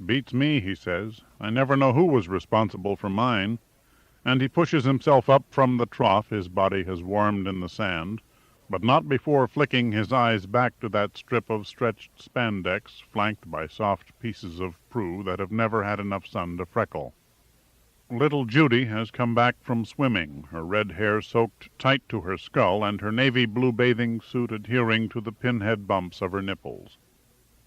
"Beats me," he says. "I never know who was responsible for mine." And he pushes himself up from the trough his body has warmed in the sand, but not before flicking his eyes back to that strip of stretched spandex flanked by soft pieces of prue that have never had enough sun to freckle. Little Judy has come back from swimming, her red hair soaked tight to her skull and her navy blue bathing suit adhering to the pinhead bumps of her nipples.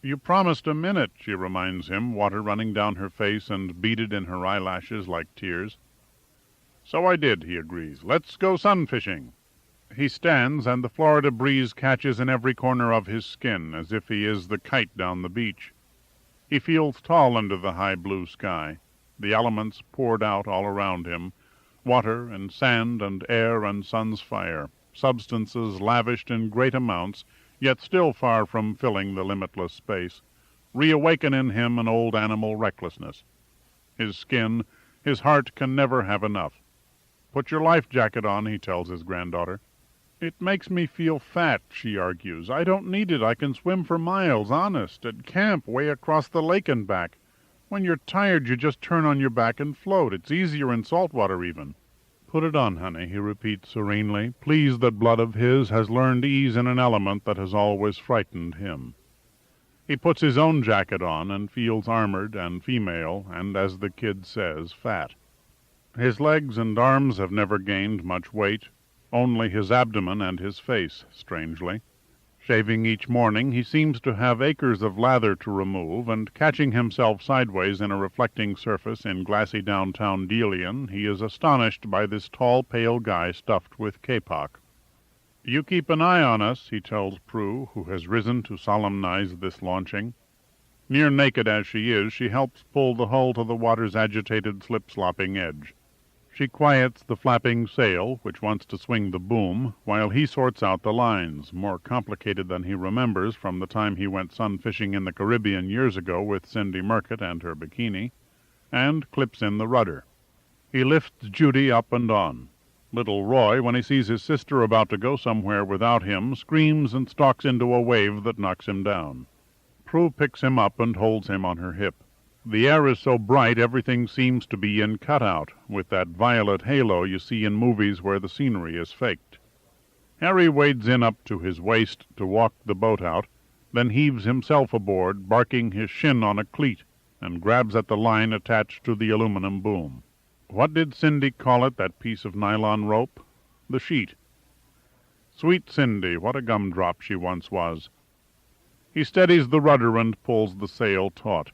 "You promised a minute," she reminds him, water running down her face and beaded in her eyelashes like tears. "So I did," he agrees. "Let's go sun-fishing." He stands, and the Florida breeze catches in every corner of his skin, as if he is the kite down the beach. He feels tall under the high blue sky, the elements poured out all around him, water and sand and air and sun's fire, substances lavished in great amounts, yet still far from filling the limitless space, reawaken in him an old animal recklessness. His skin, his heart can never have enough. "Put your life jacket on," he tells his granddaughter. "It makes me feel fat," she argues. "I don't need it. I can swim for miles, honest, at camp, way across the lake and back. When you're tired, you just turn on your back and float. It's easier in salt water, even." "Put it on, honey," he repeats serenely, pleased that blood of his has learned ease in an element that has always frightened him. He puts his own jacket on and feels armored and female and, as the kid says, fat. His legs and arms have never gained much weight, only his abdomen and his face, strangely. Shaving each morning, he seems to have acres of lather to remove, and catching himself sideways in a reflecting surface in glassy downtown Delian, he is astonished by this tall, pale guy stuffed with kapok. "You keep an eye on us," he tells Prue, who has risen to solemnize this launching. Near naked as she is, she helps pull the hull to the water's agitated, slip-slopping edge. She quiets the flapping sail, which wants to swing the boom, while he sorts out the lines, more complicated than he remembers from the time he went sun-fishing in the Caribbean years ago with Cindy Murcutt and her bikini, and clips in the rudder. He lifts Judy up and on. Little Roy, when he sees his sister about to go somewhere without him, screams and stalks into a wave that knocks him down. Prue picks him up and holds him on her hip. The air is so bright everything seems to be in cutout, with that violet halo you see in movies where the scenery is faked. Harry wades in up to his waist to walk the boat out, then heaves himself aboard, barking his shin on a cleat, and grabs at the line attached to the aluminum boom. What did Cindy call it, that piece of nylon rope? The sheet. Sweet Cindy, what a gumdrop she once was. He steadies the rudder and pulls the sail taut.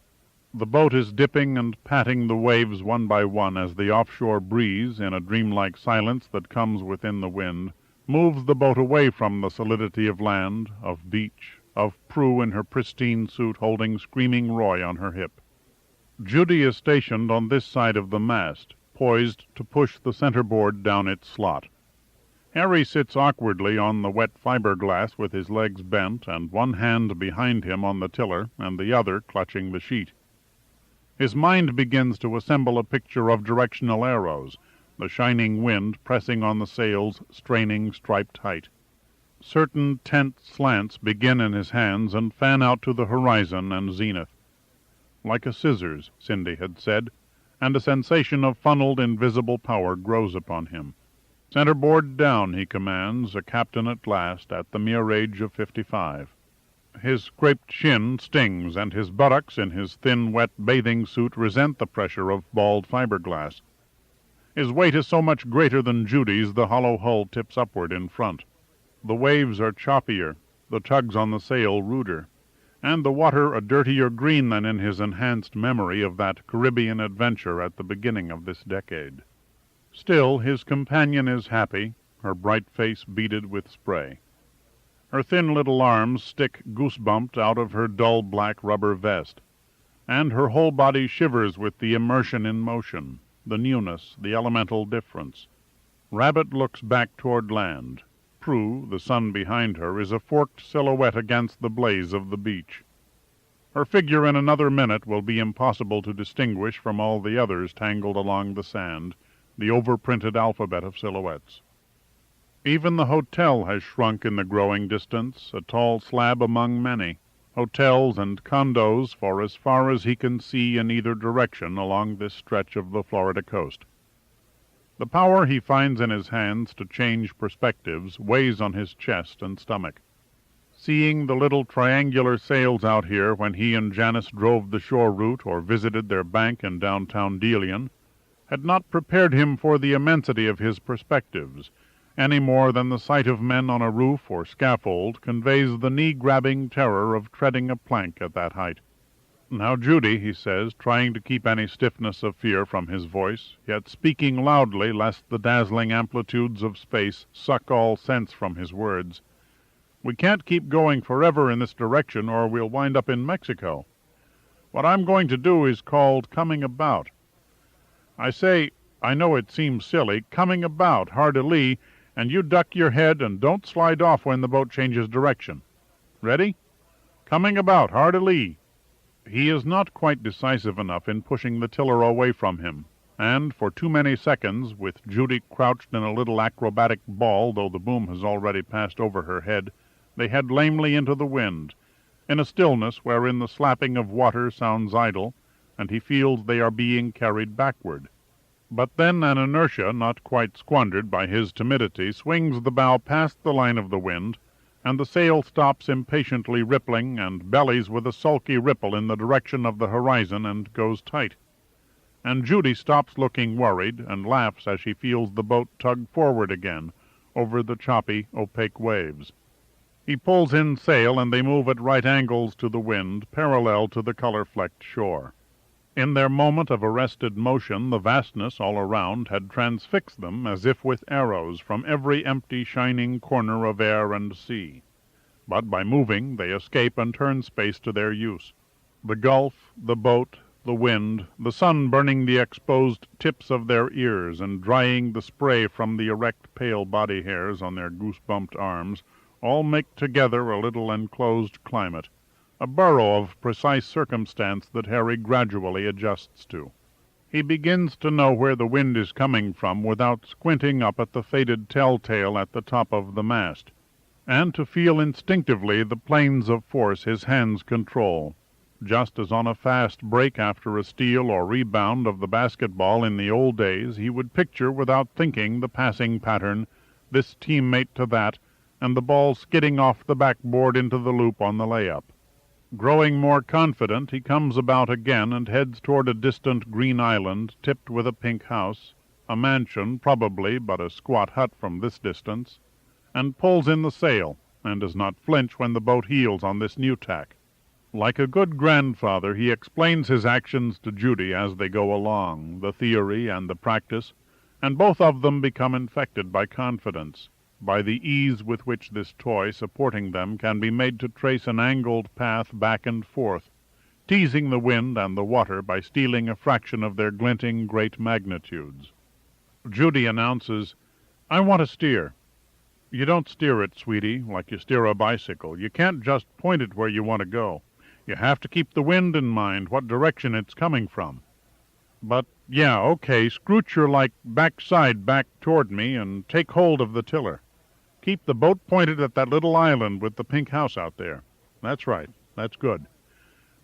The boat is dipping and patting the waves one by one as the offshore breeze, in a dreamlike silence that comes within the wind, moves the boat away from the solidity of land, of beach, of Prue in her pristine suit holding screaming Roy on her hip. Judy is stationed on this side of the mast, poised to push the centerboard down its slot. Harry sits awkwardly on the wet fiberglass with his legs bent and one hand behind him on the tiller and the other clutching the sheet. His mind begins to assemble a picture of directional arrows, the shining wind pressing on the sail's straining striped height. Certain tense slants begin in his hands and fan out to the horizon and zenith. Like a scissors, Cindy had said, and a sensation of funneled invisible power grows upon him. "Centerboard down," he commands, a captain at last, at the mere age of 55. His scraped shin stings, and his buttocks in his thin, wet bathing suit resent the pressure of bald fiberglass. His weight is so much greater than Judy's, the hollow hull tips upward in front. The waves are choppier, the tugs on the sail ruder, and the water a dirtier green than in his enhanced memory of that Caribbean adventure at the beginning of this decade. Still, his companion is happy, her bright face beaded with spray. Her thin little arms stick goose-bumped out of her dull black rubber vest, and her whole body shivers with the immersion in motion, the newness, the elemental difference. Rabbit looks back toward land. Prue, the sun behind her, is a forked silhouette against the blaze of the beach. Her figure in another minute will be impossible to distinguish from all the others tangled along the sand, the overprinted alphabet of silhouettes. Even the hotel has shrunk in the growing distance, a tall slab among many. hotels and condos for as far as he can see in either direction along this stretch of the Florida coast. The power he finds in his hands to change perspectives weighs on his chest and stomach. Seeing the little triangular sails out here when he and Janice drove the shore route or visited their bank in downtown Delian had not prepared him for the immensity of his perspectives, any more than the sight of men on a roof or scaffold conveys the knee-grabbing terror of treading a plank at that height. "Now, Judy," he says, trying to keep any stiffness of fear from his voice, yet speaking loudly lest the dazzling amplitudes of space suck all sense from his words, "we can't keep going forever in this direction or we'll wind up in Mexico. What I'm going to do is called coming about. I say, I know it seems silly, coming about, hard alee, and you duck your head and don't slide off when the boat changes direction. Ready? Coming about, hard alee." He is not quite decisive enough in pushing the tiller away from him, and for too many seconds, with Judy crouched in a little acrobatic ball, though the boom has already passed over her head, they head lamely into the wind, in a stillness wherein the slapping of water sounds idle, and he feels they are being carried backward. But then an inertia, not quite squandered by his timidity, swings the bow past the line of the wind, and the sail stops impatiently rippling and bellies with a sulky ripple in the direction of the horizon and goes tight. And Judy stops looking worried and laughs as she feels the boat tug forward again over the choppy, opaque waves. He pulls in sail, and they move at right angles to the wind, parallel to the color-flecked shore. In their moment of arrested motion, the vastness all around had transfixed them as if with arrows from every empty, shining corner of air and sea. But by moving, they escape and turn space to their use. The gulf, the boat, the wind, the sun burning the exposed tips of their ears and drying the spray from the erect, pale body hairs on their goose-bumped arms, all make together a little enclosed climate, a burrow of precise circumstance that Harry gradually adjusts to. He begins to know where the wind is coming from without squinting up at the faded telltale at the top of the mast, and to feel instinctively the planes of force his hands control, just as on a fast break after a steal or rebound of the basketball in the old days he would picture without thinking the passing pattern, this teammate to that, and the ball skidding off the backboard into the loop on the layup. Growing more confident, he comes about again and heads toward a distant green island tipped with a pink house, a mansion probably, but a squat hut from this distance, and pulls in the sail, and does not flinch when the boat heels on this new tack. Like a good grandfather, he explains his actions to Judy as they go along, the theory and the practice, and both of them become infected by confidence, by the ease with which this toy supporting them can be made to trace an angled path back and forth, teasing the wind and the water by stealing a fraction of their glinting great magnitudes. Judy announces, "I want to steer." "You don't steer it, sweetie, like you steer a bicycle. You can't just point it where you want to go. You have to keep the wind in mind, what direction it's coming from." "But, yeah, okay, scrooch your, backside back toward me and take hold of the tiller. Keep the boat pointed at that little island with the pink house out there. That's right. That's good.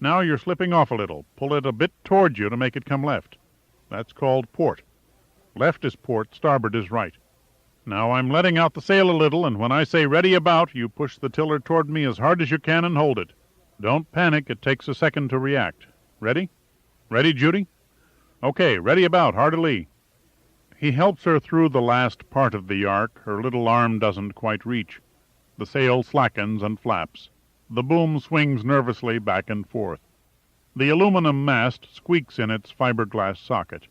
Now you're slipping off a little. Pull it a bit toward you to make it come left. That's called port. Left is port, starboard is right. Now I'm letting out the sail a little, and when I say ready about, you push the tiller toward me as hard as you can and hold it. Don't panic, it takes a second to react. Ready? Ready, Judy? Okay, ready about, hard alee." He helps her through the last part of the arc. Her little arm doesn't quite reach. The sail slackens and flaps. The boom swings nervously back and forth. The aluminum mast squeaks in its fiberglass socket.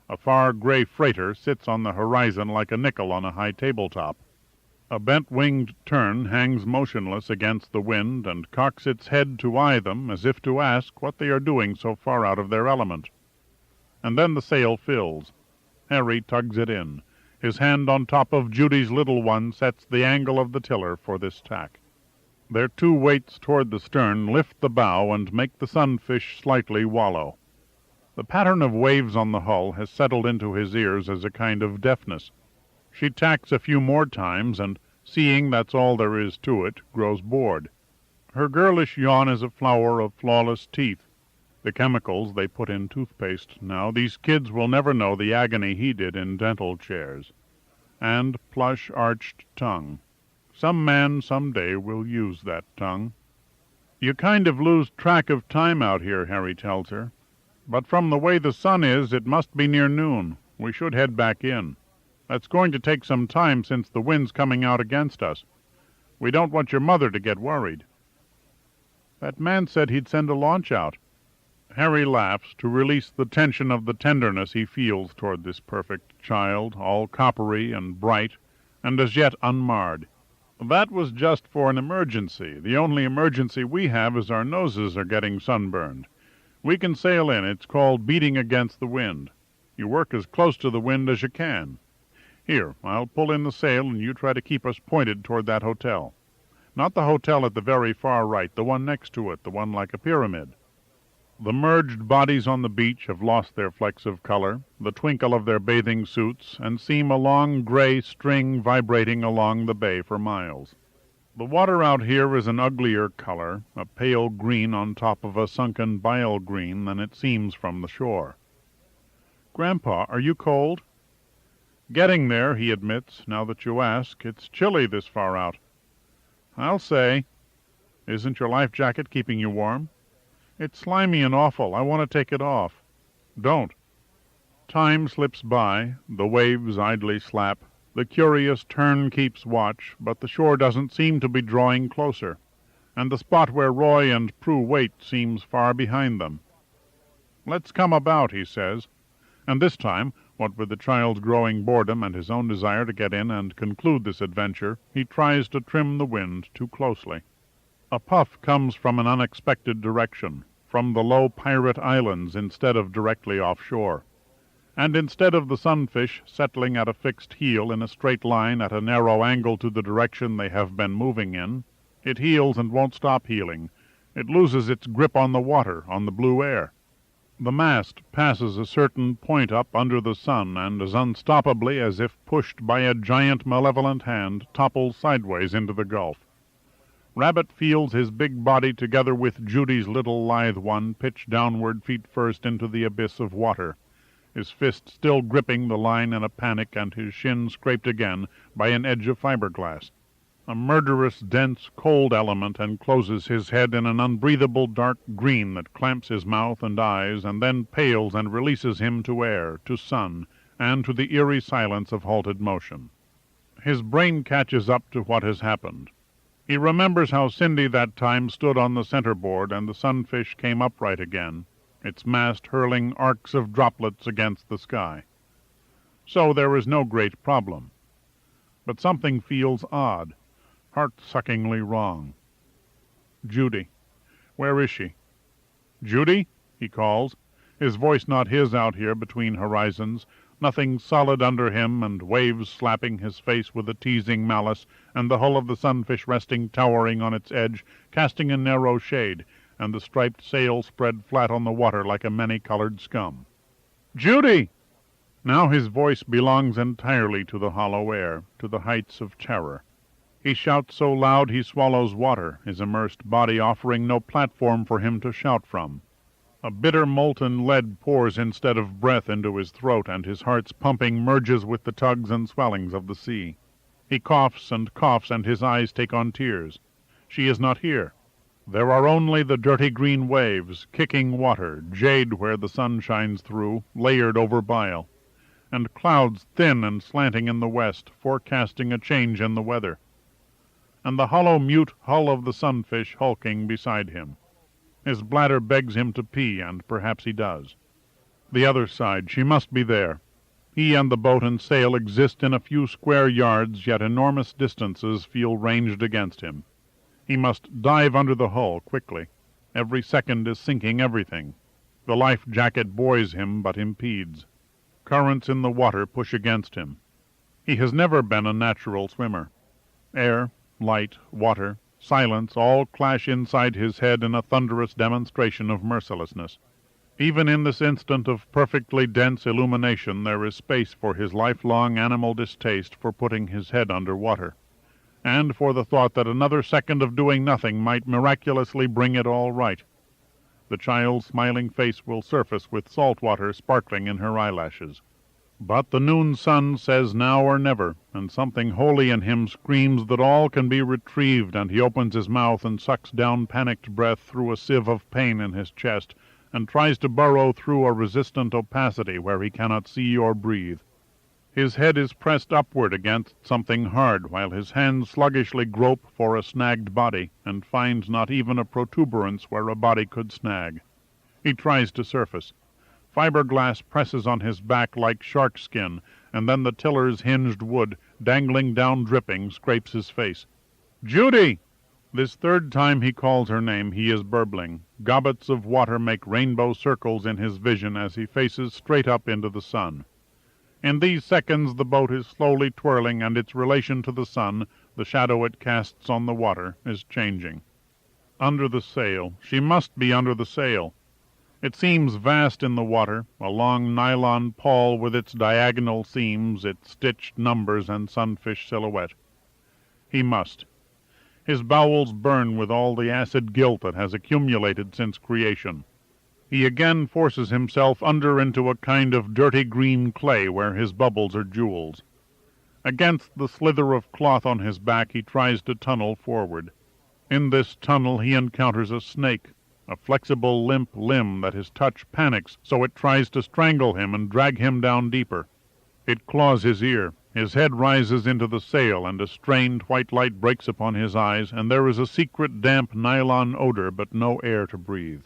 A far gray freighter sits on the horizon like a nickel on a high tabletop. A bent-winged tern hangs motionless against the wind and cocks its head to eye them as if to ask what they are doing so far out of their element. And then the sail fills. Harry tugs it in. His hand on top of Judy's little one sets the angle of the tiller for this tack. Their two weights toward the stern lift the bow and make the sunfish slightly wallow. The pattern of waves on the hull has settled into his ears as a kind of deafness. She tacks a few more times and, seeing that's all there is to it, grows bored. Her girlish yawn is a flower of flawless teeth. The chemicals they put in toothpaste now, these kids will never know the agony he did in dental chairs. And plush arched tongue. Some man some day will use that tongue. You kind of lose track of time out here, Harry tells her. But from the way the sun is, it must be near noon. We should head back in. That's going to take some time since the wind's coming out against us. We don't want your mother to get worried. That man said he'd send a launch out. Harry laughs to release the tension of the tenderness he feels toward this perfect child, all coppery and bright, and as yet unmarred. That was just for an emergency. The only emergency we have is our noses are getting sunburned. We can sail in. It's called beating against the wind. You work as close to the wind as you can. Here, I'll pull in the sail and you try to keep us pointed toward that hotel. Not the hotel at the very far right, the one next to it, the one like a pyramid. The merged bodies on the beach have lost their flecks of color, the twinkle of their bathing suits, and seem a long gray string vibrating along the bay for miles. The water out here is an uglier color, a pale green on top of a sunken bile green than it seems from the shore. Grandpa, are you cold? Getting there, he admits, now that you ask. It's chilly this far out. I'll say. Isn't your life jacket keeping you warm? It's slimy and awful. I want to take it off. Don't. Time slips by. The waves idly slap. The curious tern keeps watch, but the shore doesn't seem to be drawing closer, and the spot where Roy and Prue wait seems far behind them. Let's come about, he says, and this time, what with the child's growing boredom and his own desire to get in and conclude this adventure, he tries to trim the wind too closely. A puff comes from an unexpected direction, from the low pirate islands instead of directly offshore. And instead of the sunfish settling at a fixed heel in a straight line at a narrow angle to the direction they have been moving in, it heels and won't stop heeling. It loses its grip on the water, on the blue air. The mast passes a certain point up under the sun, and as unstoppably as if pushed by a giant malevolent hand, topples sideways into the gulf. Rabbit feels his big body together with Judy's little lithe one pitch downward feet first into the abyss of water, his fist still gripping the line in a panic and his shin scraped again by an edge of fiberglass. A murderous, dense, cold element encloses his head in an unbreathable dark green that clamps his mouth and eyes and then pales and releases him to air, to sun, and to the eerie silence of halted motion. His brain catches up to what has happened. He remembers how Cindy that time stood on the centerboard and the sunfish came upright again, its mast hurling arcs of droplets against the sky. So there is no great problem. But something feels odd, heart-suckingly wrong. Judy. Where is she? Judy? He calls, his voice not his out here between horizons, nothing solid under him, and waves slapping his face with a teasing malice, and the hull of the sunfish resting towering on its edge, casting a narrow shade, and the striped sail spread flat on the water like a many-colored scum. Judy! Now his voice belongs entirely to the hollow air, to the heights of terror. He shouts so loud he swallows water, his immersed body offering no platform for him to shout from. A bitter molten lead pours instead of breath into his throat, and his heart's pumping merges with the tugs and swellings of the sea. He coughs, and his eyes take on tears. She is not here. There are only the dirty green waves, kicking water, jade where the sun shines through, layered over bile, and clouds thin and slanting in the west, forecasting a change in the weather, and the hollow mute hull of the sunfish hulking beside him. His bladder begs him to pee, and perhaps he does. The other side, she must be there. He and the boat and sail exist in a few square yards, yet enormous distances feel ranged against him. He must dive under the hull quickly. Every second is sinking everything. The life jacket buoys him, but impedes. Currents in the water push against him. He has never been a natural swimmer. Air, light, water, silence all clash inside his head in a thunderous demonstration of mercilessness. Even in this instant of perfectly dense illumination there is space for his lifelong animal distaste for putting his head under water. and for the thought that another second of doing nothing might miraculously bring it all right. The child's smiling face will surface with salt water sparkling in her eyelashes. But the noon sun says now or never, and something holy in him screams that all can be retrieved, and he opens his mouth and sucks down panicked breath through a sieve of pain in his chest, and tries to burrow through a resistant opacity where he cannot see or breathe. His head is pressed upward against something hard, while his hands sluggishly grope for a snagged body, and finds not even a protuberance where a body could snag. He tries to surface. Fiberglass presses on his back like shark skin, and then the tiller's hinged wood, dangling down dripping, scrapes his face. "Judy!" This third time he calls her name, he is burbling. Gobbets of water make rainbow circles in his vision as he faces straight up into the sun. In these seconds the boat is slowly twirling, and its relation to the sun, the shadow it casts on the water, is changing. Under the sail. She must be under the sail. It seems vast in the water, a long nylon pall with its diagonal seams, its stitched numbers and sunfish silhouette. He must. His bowels burn with all the acid guilt that has accumulated since creation. He again forces himself under into a kind of dirty green clay where his bubbles are jewels. Against the slither of cloth on his back he tries to tunnel forward. In this tunnel he encounters a snake, a flexible, limp limb that his touch panics, so it tries to strangle him and drag him down deeper. It claws his ear. His head rises into the sail, and a strained white light breaks upon his eyes, and there is a secret damp nylon odor, but no air to breathe.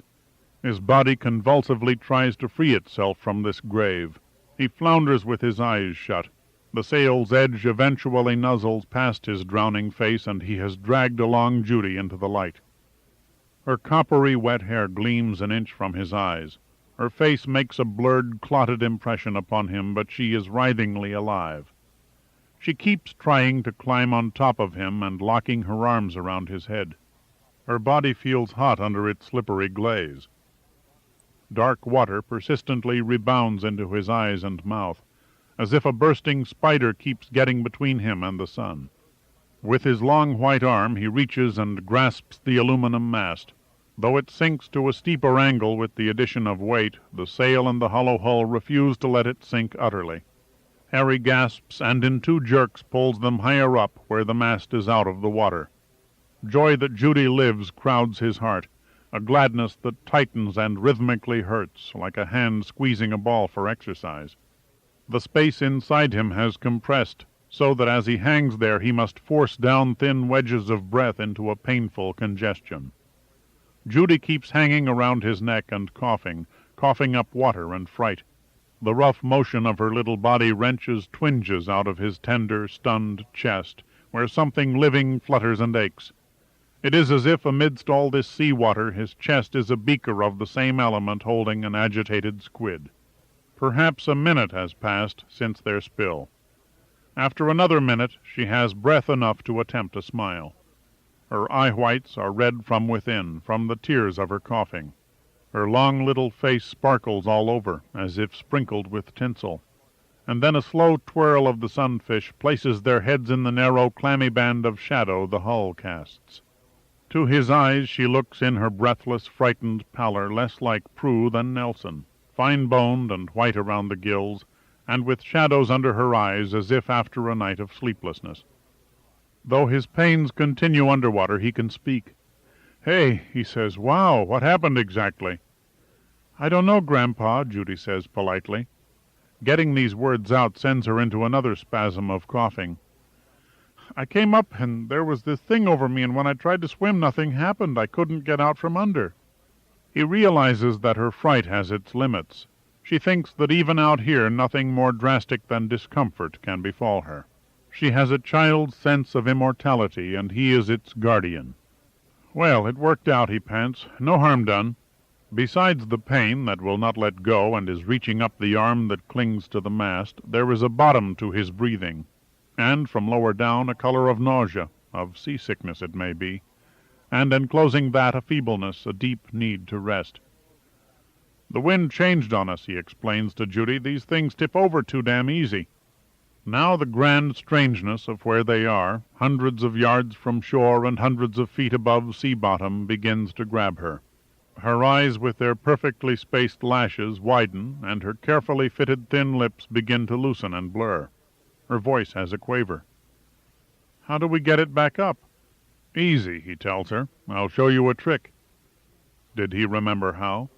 His body convulsively tries to free itself from this grave. He flounders with his eyes shut. The sail's edge eventually nuzzles past his drowning face, and he has dragged along Judy into the light. Her coppery wet hair gleams an inch from his eyes. Her face makes a blurred, clotted impression upon him, but she is writhingly alive. She keeps trying to climb on top of him and locking her arms around his head. Her body feels hot under its slippery glaze. Dark water persistently rebounds into his eyes and mouth, as if a bursting spider keeps getting between him and the sun. With his long white arm he reaches and grasps the aluminum mast. Though it sinks to a steeper angle with the addition of weight, the sail and the hollow hull refuse to let it sink utterly. Harry gasps and in two jerks pulls them higher up where the mast is out of the water. Joy that Judy lives crowds his heart, a gladness that tightens and rhythmically hurts, like a hand squeezing a ball for exercise. The space inside him has compressed, so that as he hangs there he must force down thin wedges of breath into a painful congestion. Judy keeps hanging around his neck and coughing up water and fright. The rough motion of her little body wrenches twinges out of his tender, stunned chest, where something living flutters and aches. It is as if amidst all this sea water his chest is a beaker of the same element holding an agitated squid. Perhaps a minute has passed since their spill. After another minute she has breath enough to attempt a smile. Her eye-whites are red from within, from the tears of her coughing. Her long little face sparkles all over, as if sprinkled with tinsel. And then a slow twirl of the sunfish places their heads in the narrow, clammy band of shadow the hull casts. To his eyes she looks in her breathless, frightened pallor less like Prue than Nelson, fine-boned and white around the gills, and with shadows under her eyes as if after a night of sleeplessness. Though his pains continue underwater, he can speak. "Hey," he says, "wow, what happened exactly?" "I don't know, Grandpa," Judy says politely. Getting these words out sends her into another spasm of coughing. "I came up, and there was this thing over me, and when I tried to swim, nothing happened. I couldn't get out from under." He realizes that her fright has its limits. She thinks that even out here nothing more drastic than discomfort can befall her. She has a child's sense of immortality, and he is its guardian. "Well, it worked out," he pants. "No harm done. Besides the pain that will not let go and is reaching up the arm that clings to the mast, there is a bottom to his breathing, and from lower down a color of nausea, of seasickness it may be, and enclosing that a feebleness, a deep need to rest. The wind changed on us," he explains to Judy. "These things tip over too damn easy." Now the grand strangeness of where they are, hundreds of yards from shore and hundreds of feet above sea bottom, begins to grab her. Her eyes with their perfectly spaced lashes widen, and her carefully fitted thin lips begin to loosen and blur. Her voice has a quaver. "How do we get it back up?" "Easy," he tells her. "I'll show you a trick." Did he remember how?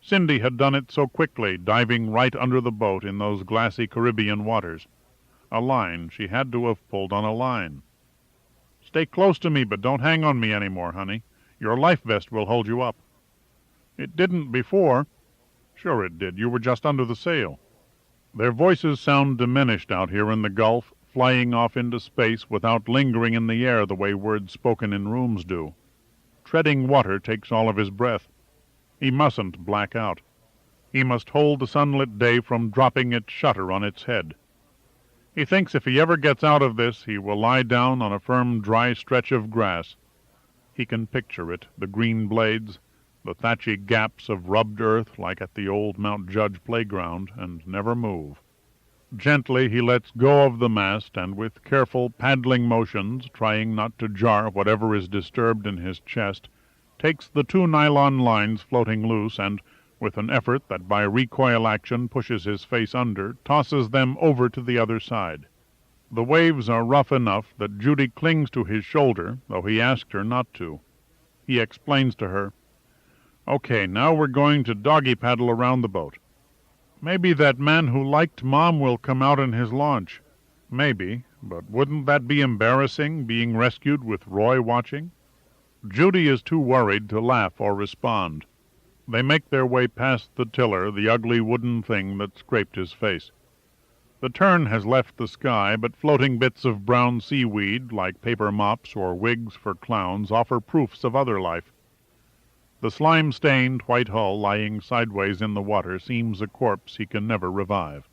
Cindy had done it so quickly, diving right under the boat in those glassy Caribbean waters. A line. She had to have pulled on a line. "Stay close to me, but don't hang on me any more, honey. Your life vest will hold you up." "It didn't before." "Sure it did. You were just under the sail." Their voices sound diminished out here in the Gulf, flying off into space without lingering in the air the way words spoken in rooms do. Treading water takes all of his breath. He mustn't black out. He must hold the sunlit day from dropping its shutter on its head. He thinks if he ever gets out of this, he will lie down on a firm, dry stretch of grass. He can picture it, the green blades, the thatchy gaps of rubbed earth like at the old Mount Judge playground, and never move. Gently he lets go of the mast, and with careful paddling motions, trying not to jar whatever is disturbed in his chest, takes the 2 nylon lines floating loose, and, with an effort that by recoil action pushes his face under, tosses them over to the other side. The waves are rough enough that Judy clings to his shoulder, though he asked her not to. He explains to her, "Okay, now we're going to doggy paddle around the boat. Maybe that man who liked Mom will come out in his launch. Maybe, but wouldn't that be embarrassing, being rescued with Roy watching?" Judy is too worried to laugh or respond. They make their way past the tiller, the ugly wooden thing that scraped his face. The turn has left the sky, but floating bits of brown seaweed, like paper mops or wigs for clowns, offer proofs of other life. The slime-stained white hull lying sideways in the water seems a corpse he can never revive.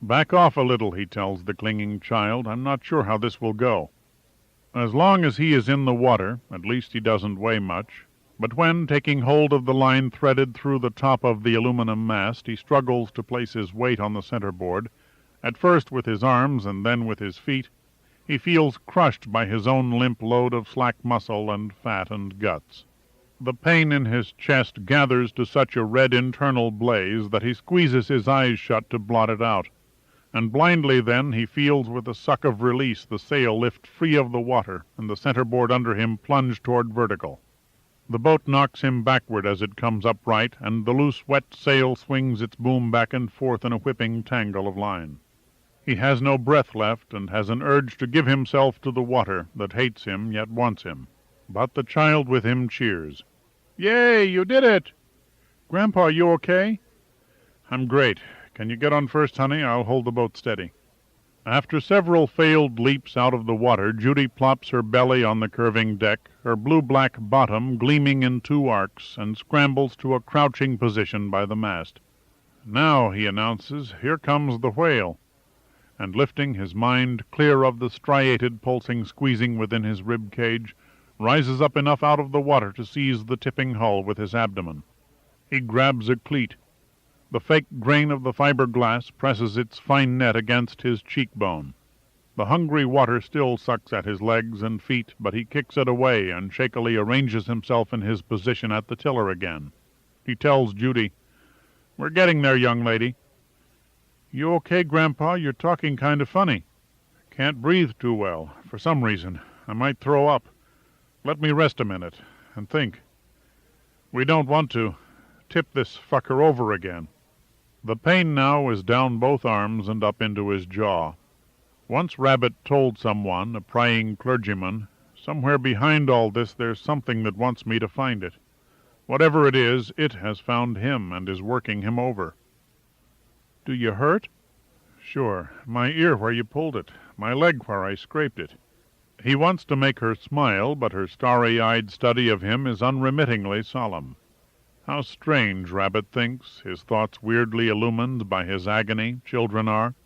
"Back off a little," he tells the clinging child. "I'm not sure how this will go." As long as he is in the water, at least he doesn't weigh much. But when, taking hold of the line threaded through the top of the aluminum mast, he struggles to place his weight on the centerboard, at first with his arms and then with his feet, he feels crushed by his own limp load of slack muscle and fat and guts. The pain in his chest gathers to such a red internal blaze that he squeezes his eyes shut to blot it out, and blindly then he feels with a suck of release the sail lift free of the water and the centerboard under him plunge toward vertical. The boat knocks him backward as it comes upright, and the loose, wet sail swings its boom back and forth in a whipping tangle of line. He has no breath left, and has an urge to give himself to the water that hates him yet wants him. But the child with him cheers. "Yay, you did it!" "Grandpa, you okay?" "I'm great. Can you get on first, honey? I'll hold the boat steady." After several failed leaps out of the water, Judy plops her belly on the curving deck, her blue-black bottom gleaming in 2 arcs, and scrambles to a crouching position by the mast. "Now," he announces, "here comes the whale," and lifting his mind clear of the striated pulsing squeezing within his rib cage, rises up enough out of the water to seize the tipping hull with his abdomen. He grabs a cleat. The fake grain of the fiberglass presses its fine net against his cheekbone. The hungry water still sucks at his legs and feet, but he kicks it away and shakily arranges himself in his position at the tiller again. He tells Judy, "We're getting there, young lady." "You okay, Grandpa? You're talking kind of funny." "Can't breathe too well, for some reason. I might throw up. Let me rest a minute and think. We don't want to tip this fucker over again." The pain now is down both arms and up into his jaw. Once Rabbit told someone, a prying clergyman, "Somewhere behind all this there's something that wants me to find it. Whatever it has found him and is working him over." "Do you hurt?" "Sure. My ear where you pulled it. My leg where I scraped it." He wants to make her smile, but her starry-eyed study of him is unremittingly solemn. How strange, Rabbit thinks, his thoughts weirdly illumined by his agony, children are,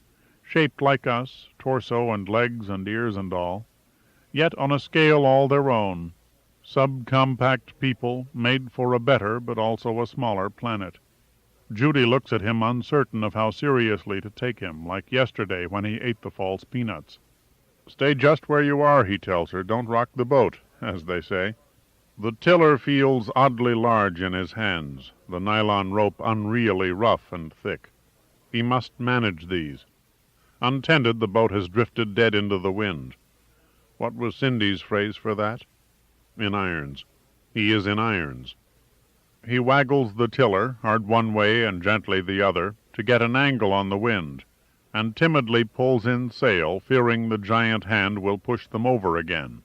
shaped like us, torso and legs and ears and all, yet on a scale all their own, subcompact people made for a better but also a smaller planet. Judy looks at him uncertain of how seriously to take him, like yesterday when he ate the false peanuts. "Stay just where you are," he tells her. "Don't rock the boat," as they say. The tiller feels oddly large in his hands, the nylon rope unreally rough and thick. He must manage these. Untended, the boat has drifted dead into the wind. What was Cindy's phrase for that? In irons. He is in irons. He waggles the tiller, hard one way and gently the other, to get an angle on the wind, and timidly pulls in sail, fearing the giant hand will push them over again.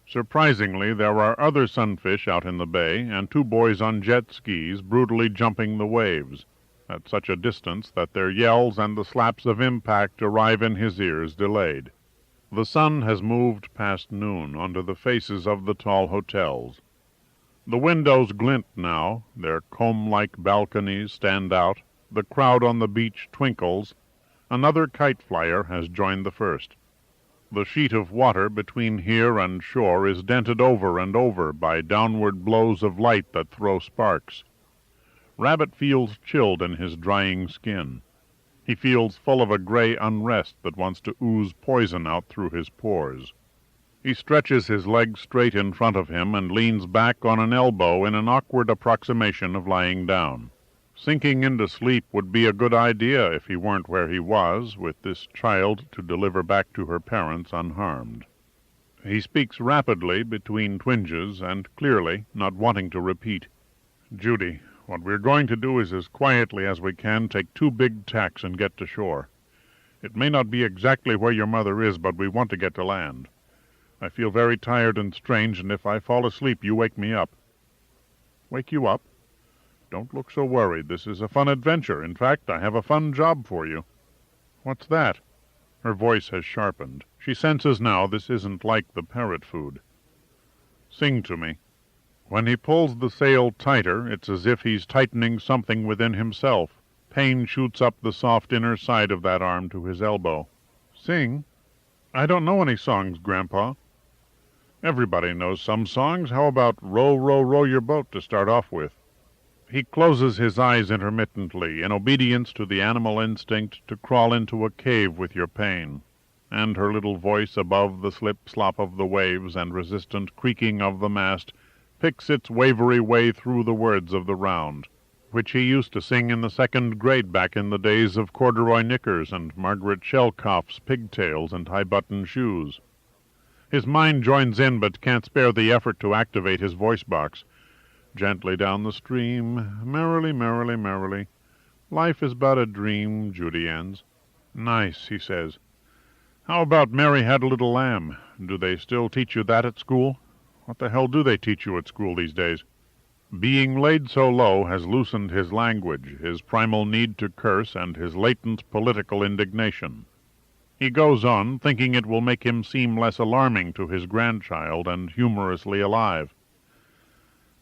Surprisingly, there are other sunfish out in the bay, and two boys on jet skis brutally jumping the waves, at such a distance that their yells and the slaps of impact arrive in his ears delayed. The sun has moved past noon onto the faces of the tall hotels. The windows glint now, their comb-like balconies stand out, the crowd on the beach twinkles. Another kite-flyer has joined the first. The sheet of water between here and shore is dented over and over by downward blows of light that throw sparks. Rabbit feels chilled in his drying skin. He feels full of a gray unrest that wants to ooze poison out through his pores. He stretches his legs straight in front of him and leans back on an elbow in an awkward approximation of lying down. Sinking into sleep would be a good idea if he weren't where he was, with this child to deliver back to her parents unharmed. He speaks rapidly between twinges and clearly, not wanting to repeat. "Judy, what we're going to do is as quietly as we can take 2 big tacks and get to shore. It may not be exactly where your mother is, but we want to get to land. I feel very tired and strange, and if I fall asleep, you wake me up." "Wake you up? Don't look so worried. This is a fun adventure. In fact, I have a fun job for you." "What's that?" Her voice has sharpened. She senses now this isn't like the parrot food. "Sing to me." When he pulls the sail tighter, it's as if he's tightening something within himself. Pain shoots up the soft inner side of that arm to his elbow. "Sing? I don't know any songs, Grandpa." "Everybody knows some songs. How about Row, Row, Row Your Boat to start off with?" He closes his eyes intermittently, in obedience to the animal instinct to crawl into a cave with your pain, and her little voice above the slip-slop of the waves and resistant creaking of the mast picks its wavery way through the words of the round, which he used to sing in the 2nd grade back in the days of corduroy knickers and Margaret Shelkoff's pigtails and high-button shoes. His mind joins in but can't spare the effort to activate his voice box. "Gently down the stream, merrily, merrily, merrily. Life is but a dream," Judy ends. "Nice," he says. "How about Mary Had a Little Lamb? Do they still teach you that at school? What the hell do they teach you at school these days?" Being laid so low has loosened his language, his primal need to curse, and his latent political indignation. He goes on, thinking it will make him seem less alarming to his grandchild and humorously alive.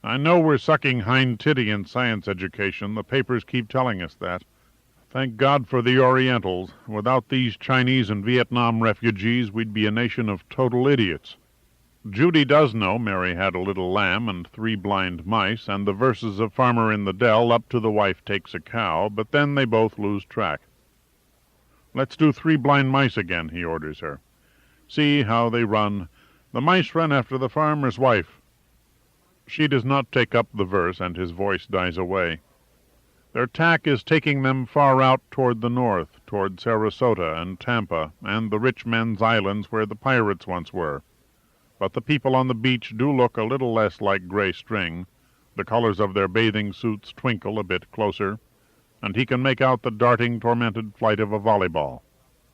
"I know we're sucking hind-titty in science education. The papers keep telling us that. Thank God for the Orientals. Without these Chinese and Vietnam refugees, we'd be a nation of total idiots." Judy does know Mary Had a Little Lamb and 3 Blind Mice, and the verses of Farmer in the Dell up to the wife takes a cow, but then they both lose track. "Let's do 3 Blind Mice again," he orders her. "See how they run. The mice run after the farmer's wife." She does not take up the verse, and his voice dies away. Their tack is taking them far out toward the north, toward Sarasota and Tampa, and the rich men's islands where the pirates once were. But the people on the beach do look a little less like gray string. The colors of their bathing suits twinkle a bit closer, and he can make out the darting, tormented flight of a volleyball.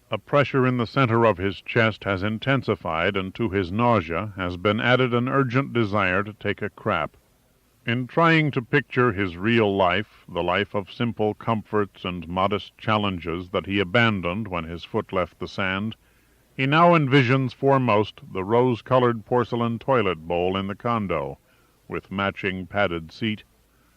A pressure in the center of his chest has intensified, and to his nausea has been added an urgent desire to take a crap. In trying to picture his real life, the life of simple comforts and modest challenges that he abandoned when his foot left the sand, he now envisions foremost the rose-colored porcelain toilet bowl in the condo, with matching padded seat,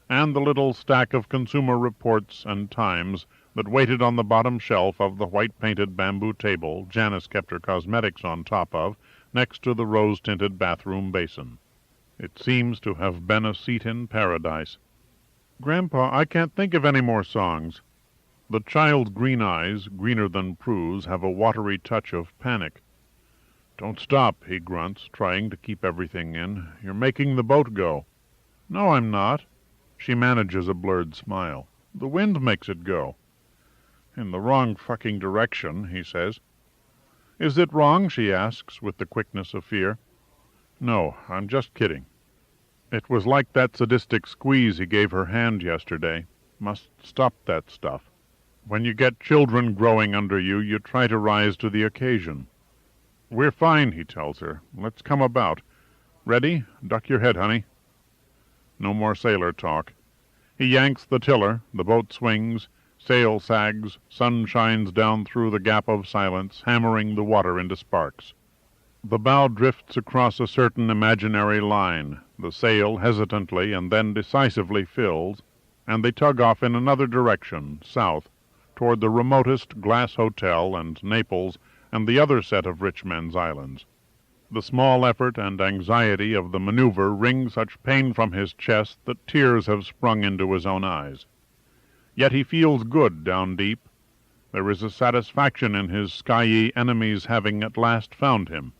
and the little stack of Consumer Reports and Times that waited on the bottom shelf of the white-painted bamboo table Janice kept her cosmetics on top of, next to the rose-tinted bathroom basin. It seems to have been a seat in paradise. Grandpa, I can't think of any more songs. The child's green eyes, greener than Prue's, have a watery touch of panic. Don't stop, he grunts, trying to keep everything in. You're making the boat go. No, I'm not. She manages a blurred smile. The wind makes it go. In the wrong fucking direction, he says. Is it wrong? She asks, with the quickness of fear. No, I'm just kidding. It was like that sadistic squeeze he gave her hand yesterday. Must stop that stuff. When you get children growing under you, you try to rise to the occasion. We're fine, he tells her. Let's come about. Ready? Duck your head, honey. No more sailor talk. He yanks the tiller, the boat swings, sail sags, sun shines down through the gap of silence, hammering the water into sparks. The bow drifts across a certain imaginary line. The sail hesitantly and then decisively fills, and they tug off in another direction, south, toward the remotest glass hotel and Naples and the other set of rich men's islands. The small effort and anxiety of the maneuver wring such pain from his chest that tears have sprung into his own eyes. Yet he feels good down deep. There is a satisfaction in his skyey enemies having at last found him.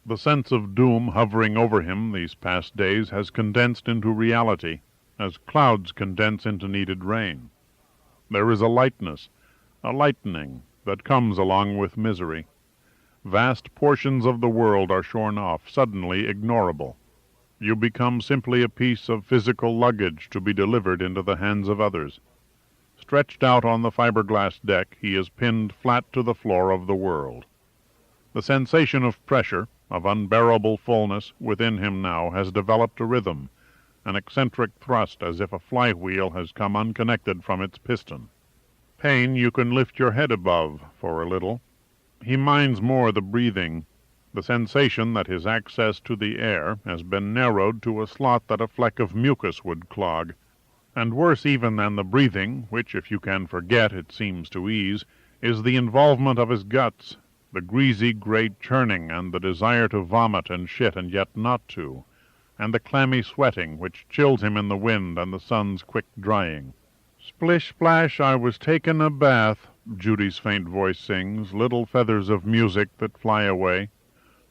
The sense of doom hovering over him these past days has condensed into reality, as clouds condense into needed rain. There is a lightness, a lightening, that comes along with misery. Vast portions of the world are shorn off, suddenly ignorable. You become simply a piece of physical luggage to be delivered into the hands of others. Stretched out on the fiberglass deck, he is pinned flat to the floor of the world. The sensation of pressure, of unbearable fullness, within him now has developed a rhythm, an eccentric thrust as if a flywheel has come unconnected from its piston. Pain you can lift your head above for a little. He minds more the breathing, the sensation that his access to the air has been narrowed to a slot that a fleck of mucus would clog. And worse even than the breathing, which if you can forget it seems to ease, is the involvement of his guts, the greasy great churning and the desire to vomit and shit and yet not to, and the clammy sweating which chills him in the wind and the sun's quick drying. Splish splash, I was taking a bath, Judy's faint voice sings, little feathers of music that fly away.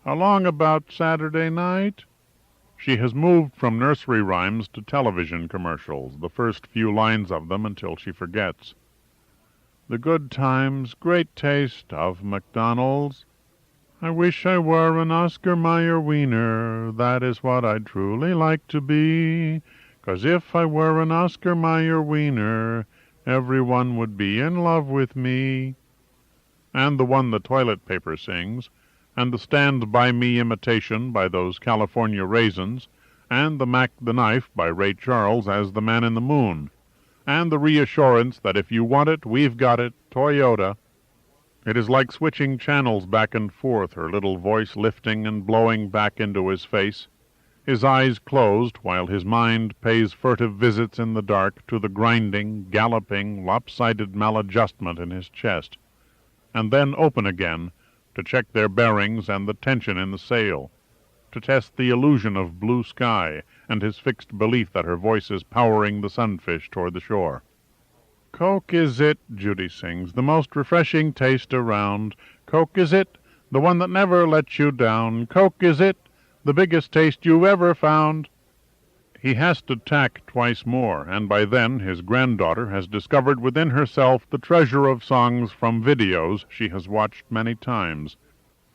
Along about Saturday night? She has moved from nursery rhymes to television commercials, the first few lines of them until she forgets. The good times, great taste of McDonald's. I wish I were an Oscar Mayer wiener, that is what I'd truly like to be. 'Cause if I were an Oscar Mayer wiener, everyone would be in love with me. And the one the toilet paper sings, and the Stand By Me imitation by those California raisins, and the Mac the Knife by Ray Charles as the Man in the Moon, and the reassurance that if you want it, we've got it, Toyota. It is like switching channels back and forth, her little voice lifting and blowing back into his face, his eyes closed while his mind pays furtive visits in the dark to the grinding, galloping, lopsided maladjustment in his chest, and then open again to check their bearings and the tension in the sail, to test the illusion of blue sky and his fixed belief that her voice is powering the sunfish toward the shore. Coke is it, Judy sings, the most refreshing taste around. Coke is it, the one that never lets you down. Coke is it, the biggest taste you've ever found. He has to tack twice more, and by then his granddaughter has discovered within herself the treasure of songs from videos she has watched many times,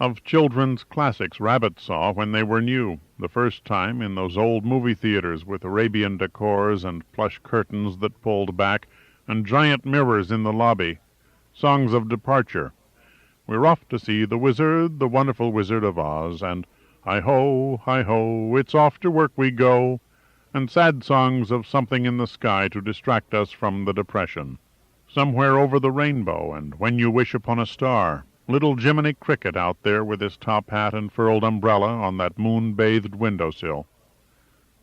of children's classics Rabbit saw when they were new, the first time in those old movie theaters with Arabian decors and plush curtains that pulled back, and giant mirrors in the lobby, songs of departure. We're off to see the Wizard, the Wonderful Wizard of Oz, and hi-ho, it's off to work we go, and sad songs of something in the sky to distract us from the depression. Somewhere over the rainbow, and When You Wish Upon a Star, little Jiminy Cricket out there with his top hat and furled umbrella on that moon-bathed windowsill.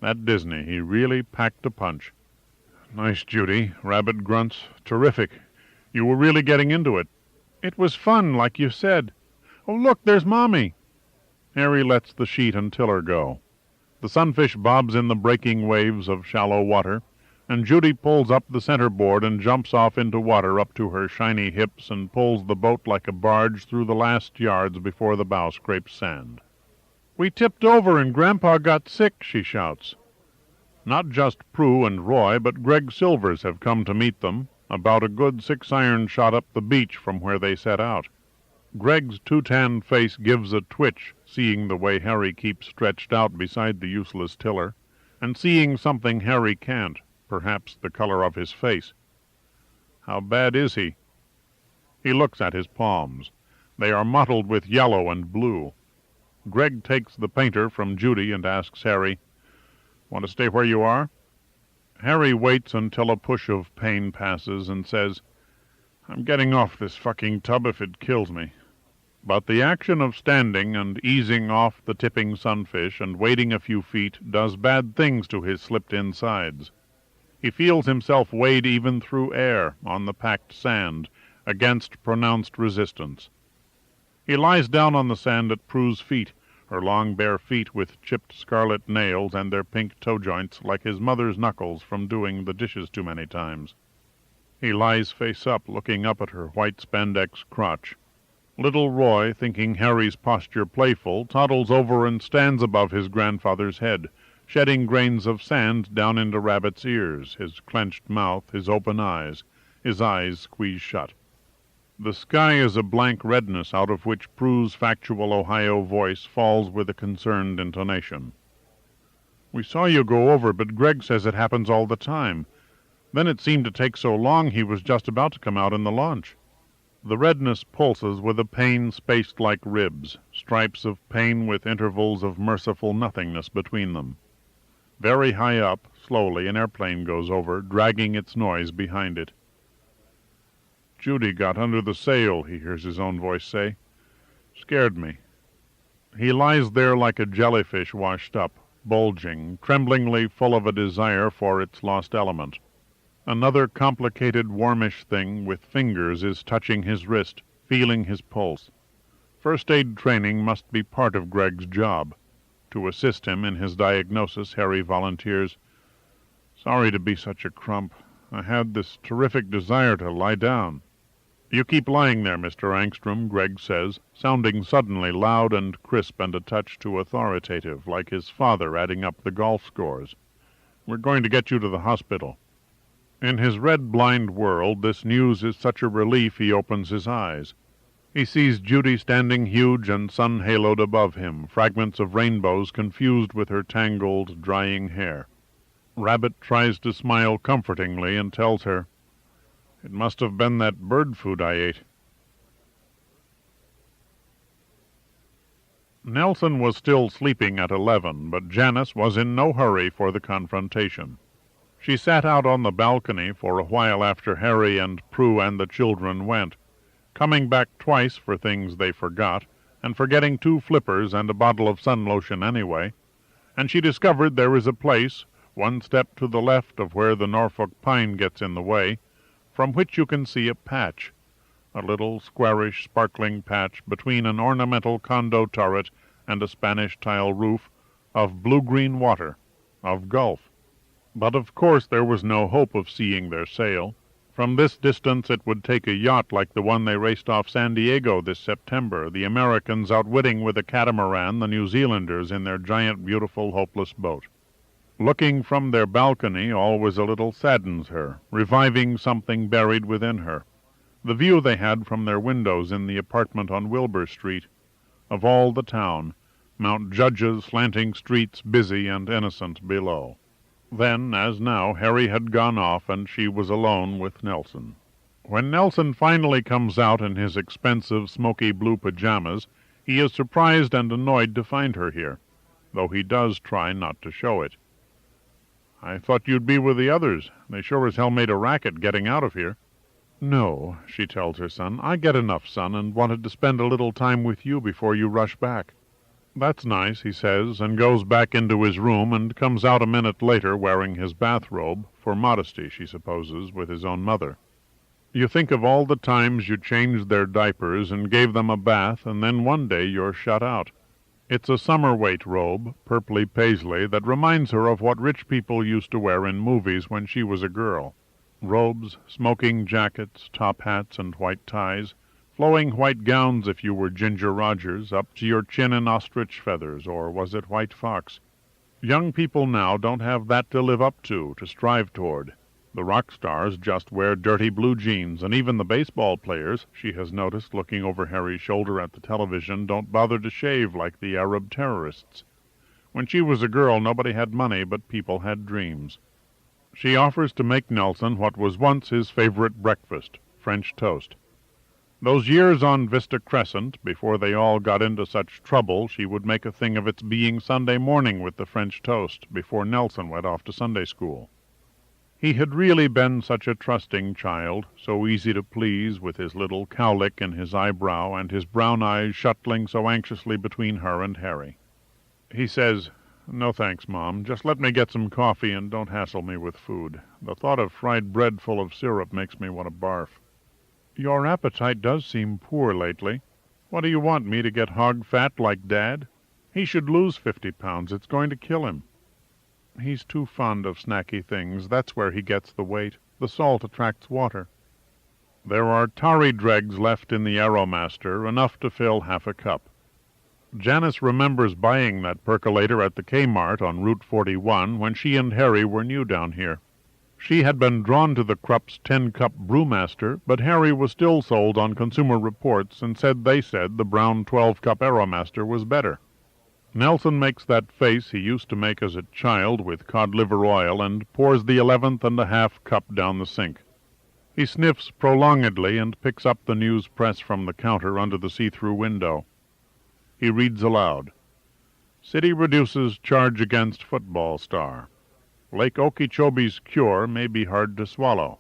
That Disney, he really packed a punch. Nice, Judy, Rabbit grunts. Terrific. You were really getting into it. It was fun, like you said. Oh, look, there's Mommy. Harry lets the sheet and tiller go. The sunfish bobs in the breaking waves of shallow water. and Judy pulls up the centerboard and jumps off into water up to her shiny hips and pulls the boat like a barge through the last yards before the bow scrapes sand. "We tipped over and Grandpa got sick," she shouts. Not just Prue and Roy, but Greg Silvers have come to meet them, about a good 6-iron shot up the beach from where they set out. Greg's two-tanned face gives a twitch, seeing the way Harry keeps stretched out beside the useless tiller, and seeing something Harry can't, perhaps the color of his face. How bad is he? He looks at his palms. They are mottled with yellow and blue. Greg takes the painter from Judy and asks Harry, "Want to stay where you are?" Harry waits until a push of pain passes and says, "I'm getting off this fucking tub if it kills me." But the action of standing and easing off the tipping sunfish and wading a few feet does bad things to his slipped-in sides. He feels himself wade even through air on the packed sand, against pronounced resistance. He lies down on the sand at Prue's feet, her long bare feet with chipped scarlet nails and their pink toe joints like his mother's knuckles from doing the dishes too many times. He lies face up, looking up at her white spandex crotch. Little Roy, thinking Harry's posture playful, toddles over and stands above his grandfather's head, shedding grains of sand down into Rabbit's ears, his clenched mouth, his open eyes, his eyes squeezed shut. The sky is a blank redness out of which Prue's factual Ohio voice falls with a concerned intonation. "We saw you go over, but Greg says it happens all the time. Then it seemed to take so long he was just about to come out in the launch." The redness pulses with a pain spaced like ribs, stripes of pain with intervals of merciful nothingness between them. Very high up, slowly, an airplane goes over, dragging its noise behind it. "Judy got under the sail," he hears his own voice say. "Scared me." He lies there like a jellyfish washed up, bulging, tremblingly full of a desire for its lost element. Another complicated, warmish thing with fingers is touching his wrist, feeling his pulse. First-aid training must be part of Greg's job. To assist him in his diagnosis, Harry volunteers, "Sorry to be such a crump. I had this terrific desire to lie down." "You keep lying there, Mr. Angstrom," Greg says, sounding suddenly loud and crisp and a touch too authoritative, like his father adding up the golf scores. "We're going to get you to the hospital." In his red blind world, this news is such a relief he opens his eyes. He sees Judy standing huge and sun-haloed above him, fragments of rainbows confused with her tangled, drying hair. Rabbit tries to smile comfortingly and tells her, "It must have been that bird food I ate." Nelson was still sleeping at 11, but Janice was in no hurry for the confrontation. She sat out on the balcony for a while after Harry and Prue and the children went, coming back twice for things they forgot, and forgetting 2 flippers and a bottle of sun lotion anyway, and she discovered there is a place, one step to the left of where the Norfolk pine gets in the way, from which you can see a patch, a little squarish, sparkling patch between an ornamental condo turret and a Spanish tile roof, of blue-green water, of Gulf. But of course there was no hope of seeing their sail. From this distance it would take a yacht like the one they raced off San Diego this September, the Americans outwitting with a catamaran the New Zealanders in their giant, beautiful, hopeless boat. Looking from their balcony always a little saddens her, reviving something buried within her. The view they had from their windows in the apartment on Wilbur Street, of all the town, Mount Judge's slanting streets busy and innocent below. Then, as now, Harry had gone off, and she was alone with Nelson. When Nelson finally comes out in his expensive smoky blue pajamas, he is surprised and annoyed to find her here, though he does try not to show it. "I thought you'd be with the others. They sure as hell made a racket getting out of here." "No," she tells her son. "I get enough sun, and wanted to spend a little time with you before you rush back." "That's nice," he says, and goes back into his room and comes out a minute later wearing his bathrobe, for modesty, she supposes, with his own mother. You think of all the times you changed their diapers and gave them a bath, and then one day you're shut out. It's a summer-weight robe, purply paisley, that reminds her of what rich people used to wear in movies when she was a girl. Robes, smoking jackets, top hats, and white ties, flowing white gowns if you were Ginger Rogers, up to your chin in ostrich feathers, or was it white fox? Young people now don't have that to live up to strive toward. The rock stars just wear dirty blue jeans, and even the baseball players, she has noticed looking over Harry's shoulder at the television, don't bother to shave like the Arab terrorists. When she was a girl, nobody had money, but people had dreams. She offers to make Nelson what was once his favorite breakfast, French toast. Those years on Vista Crescent, before they all got into such trouble, she would make a thing of its being Sunday morning with the French toast, before Nelson went off to Sunday school. He had really been such a trusting child, so easy to please, with his little cowlick in his eyebrow and his brown eyes shuttling so anxiously between her and Harry. He says, "No thanks, Mom. Just let me get some coffee and don't hassle me with food. The thought of fried bread full of syrup makes me want to barf." "Your appetite does seem poor lately. What do you want, me to get hog-fat like Dad? He should lose 50 pounds. It's going to kill him." "He's too fond of snacky things. That's where he gets the weight. The salt attracts water." There are tarry dregs left in the Aeromaster, enough to fill half a cup. Janice remembers buying that percolator at the Kmart on Route 41 when she and Harry were new down here. She had been drawn to the Krupp's 10-cup Brewmaster, but Harry was still sold on Consumer Reports and said the brown 12-cup Aeromaster was better. Nelson makes that face he used to make as a child with cod-liver oil and pours the 11th½ cup down the sink. He sniffs prolongedly and picks up the news press from the counter under the see-through window. He reads aloud. "City reduces charge against football star. Lake Okeechobee's cure may be hard to swallow,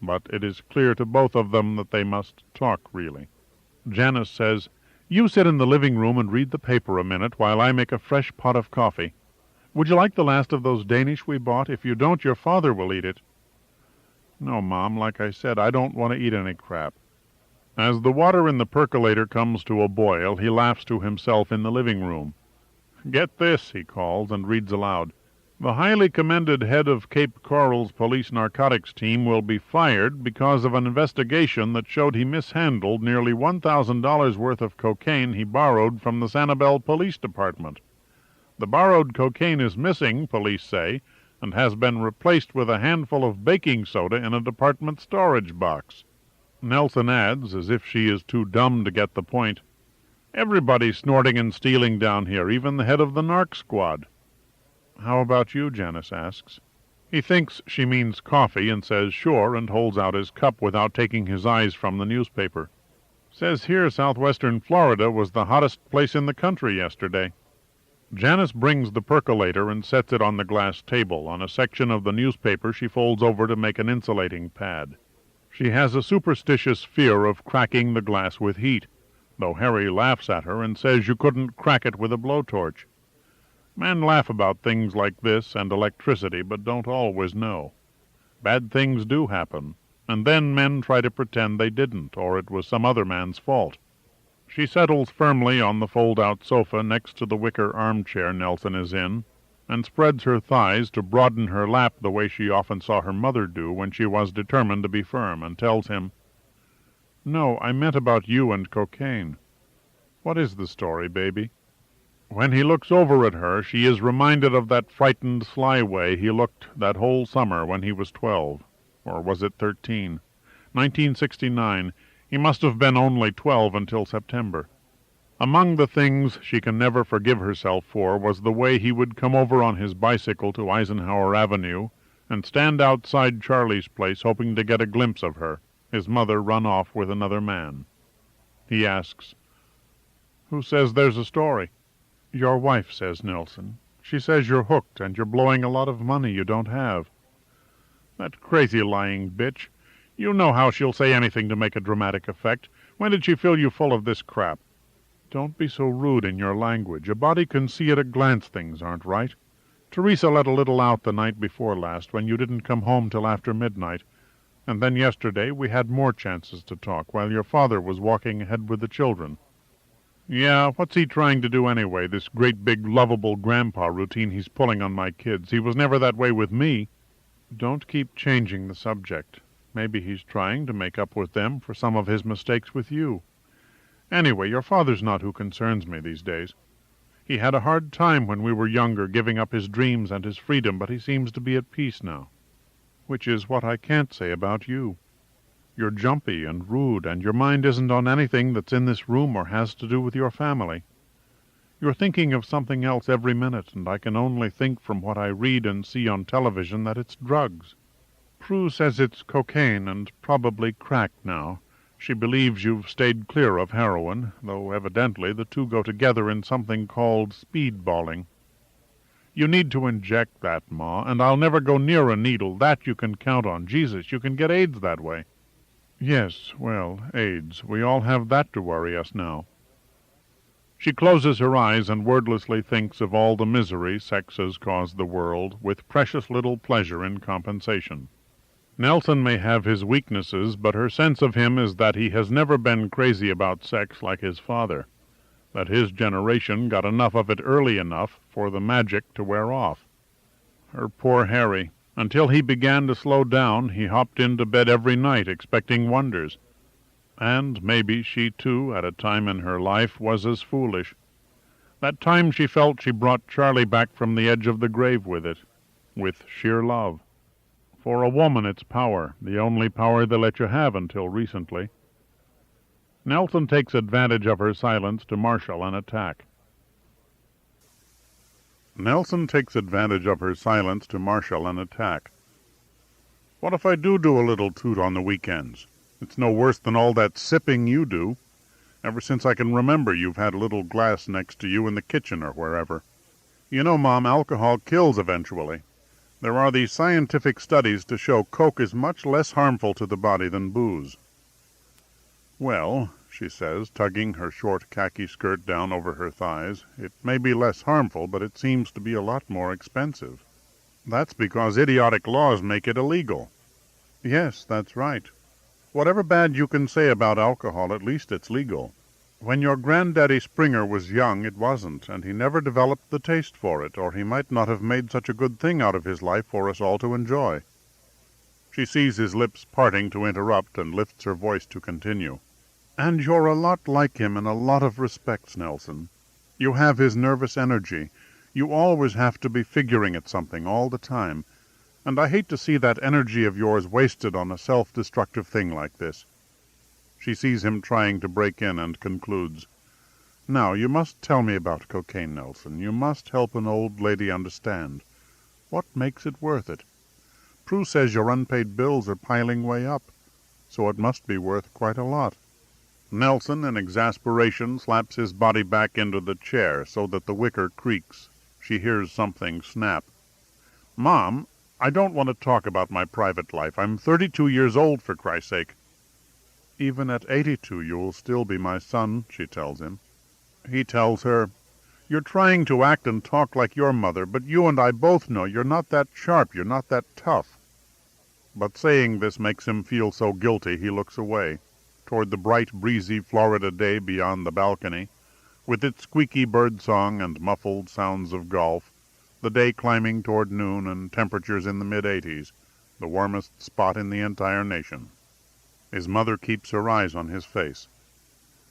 but it is clear to both of them that they must talk really." Janice says, "You sit in the living room and read the paper a minute while I make a fresh pot of coffee. Would you like the last of those Danish we bought? If you don't, your father will eat it." "No, Mom, like I said, I don't want to eat any crap." As the water in the percolator comes to a boil, he laughs to himself in the living room. "Get this," he calls, and reads aloud. "The highly commended head of Cape Coral's police narcotics team will be fired because of an investigation that showed he mishandled nearly $1,000 worth of cocaine he borrowed from the Sanibel Police Department. The borrowed cocaine is missing, police say, and has been replaced with a handful of baking soda in a department storage box." Nelson adds, as if she is too dumb to get the point, "Everybody's snorting and stealing down here, even the head of the narc squad." "How about you?" Janice asks. He thinks she means coffee and says sure, and holds out his cup without taking his eyes from the newspaper. "Says here southwestern Florida was the hottest place in the country yesterday." Janice brings the percolator and sets it on the glass table, on a section of the newspaper she folds over to make an insulating pad. She has a superstitious fear of cracking the glass with heat, though Harry laughs at her and says you couldn't crack it with a blowtorch. Men laugh about things like this and electricity, but don't always know. Bad things do happen, and then men try to pretend they didn't, or it was some other man's fault. She settles firmly on the fold-out sofa next to the wicker armchair Nelson is in, and spreads her thighs to broaden her lap the way she often saw her mother do when she was determined to be firm, and tells him, "No, I meant about you and cocaine." "What is the story, baby?" When he looks over at her, she is reminded of that frightened, sly way he looked that whole summer when he was 12. Or was it 13? 1969. He must have been only 12 until September. Among the things she can never forgive herself for was the way he would come over on his bicycle to Eisenhower Avenue and stand outside Charlie's place hoping to get a glimpse of her, his mother run off with another man. He asks, "Who says there's a story?" "Your wife says, Nelson. She says you're hooked and you're blowing a lot of money you don't have." "That crazy lying bitch. You know how she'll say anything to make a dramatic effect. When did she fill you full of this crap?" "Don't be so rude in your language. A body can see at a glance things aren't right. Teresa let a little out the night before last when you didn't come home till after midnight, and then yesterday we had more chances to talk while your father was walking ahead with the children." Yeah, what's he trying to do anyway, this great big lovable grandpa routine he's pulling on my kids? He was never that way with me. Don't keep changing the subject. Maybe he's trying to make up with them for some of his mistakes with you. Anyway, your father's not who concerns me these days. He had a hard time when we were younger, giving up his dreams and his freedom, but he seems to be at peace now. Which is what I can't say about you. You're jumpy and rude, and your mind isn't on anything that's in this room or has to do with your family. You're thinking of something else every minute, and I can only think from what I read and see on television that it's drugs. Prue says it's cocaine and probably crack now. She believes you've stayed clear of heroin, though evidently the two go together in something called speedballing. You need to inject that, Ma, and I'll never go near a needle. That you can count on. Jesus, you can get AIDS that way. Yes, well, AIDS. We all have that to worry us now. She closes her eyes and wordlessly thinks of all the misery sex has caused the world, with precious little pleasure in compensation. Nelson may have his weaknesses, but her sense of him is that he has never been crazy about sex like his father, that his generation got enough of it early enough for the magic to wear off. Her poor Harry. Until he began to slow down, he hopped into bed every night expecting wonders. And maybe she, too, at a time in her life, was as foolish. That time she felt she brought Charlie back from the edge of the grave with sheer love. For a woman it's power, the only power they let you have until recently. Nelson takes advantage of her silence to marshal an attack. Nelson takes advantage of her silence to marshal an attack. What if I do a little toot on the weekends? It's no worse than all that sipping you do. Ever since I can remember, you've had a little glass next to you in the kitchen or wherever. You know, Mom, alcohol kills eventually. There are these scientific studies to show Coke is much less harmful to the body than booze. Well, she says, tugging her short khaki skirt down over her thighs, it may be less harmful, but it seems to be a lot more expensive. That's because idiotic laws make it illegal. Yes, that's right. Whatever bad you can say about alcohol, at least it's legal. When your granddaddy Springer was young, it wasn't, and he never developed the taste for it, or he might not have made such a good thing out of his life for us all to enjoy. She sees his lips parting to interrupt, and lifts her voice to continue. And you're a lot like him in a lot of respects, Nelson. You have his nervous energy. You always have to be figuring at something all the time, and I hate to see that energy of yours wasted on a self-destructive thing like this. She sees him trying to break in and concludes, Now, you must tell me about cocaine, Nelson. You must help an old lady understand. What makes it worth it? Prue says your unpaid bills are piling way up, so it must be worth quite a lot. Nelson, in exasperation, slaps his body back into the chair so that the wicker creaks. She hears something snap. Mom, I don't want to talk about my private life. I'm 32 years old, for Christ's sake. Even at 82 you'll still be my son, she tells him. He tells her, You're trying to act and talk like your mother, but you and I both know you're not that sharp, you're not that tough. But saying this makes him feel so guilty he looks away, toward the bright, breezy Florida day beyond the balcony, with its squeaky bird-song and muffled sounds of golf, the day climbing toward noon and temperatures in the mid-80s, the warmest spot in the entire nation. His mother keeps her eyes on his face.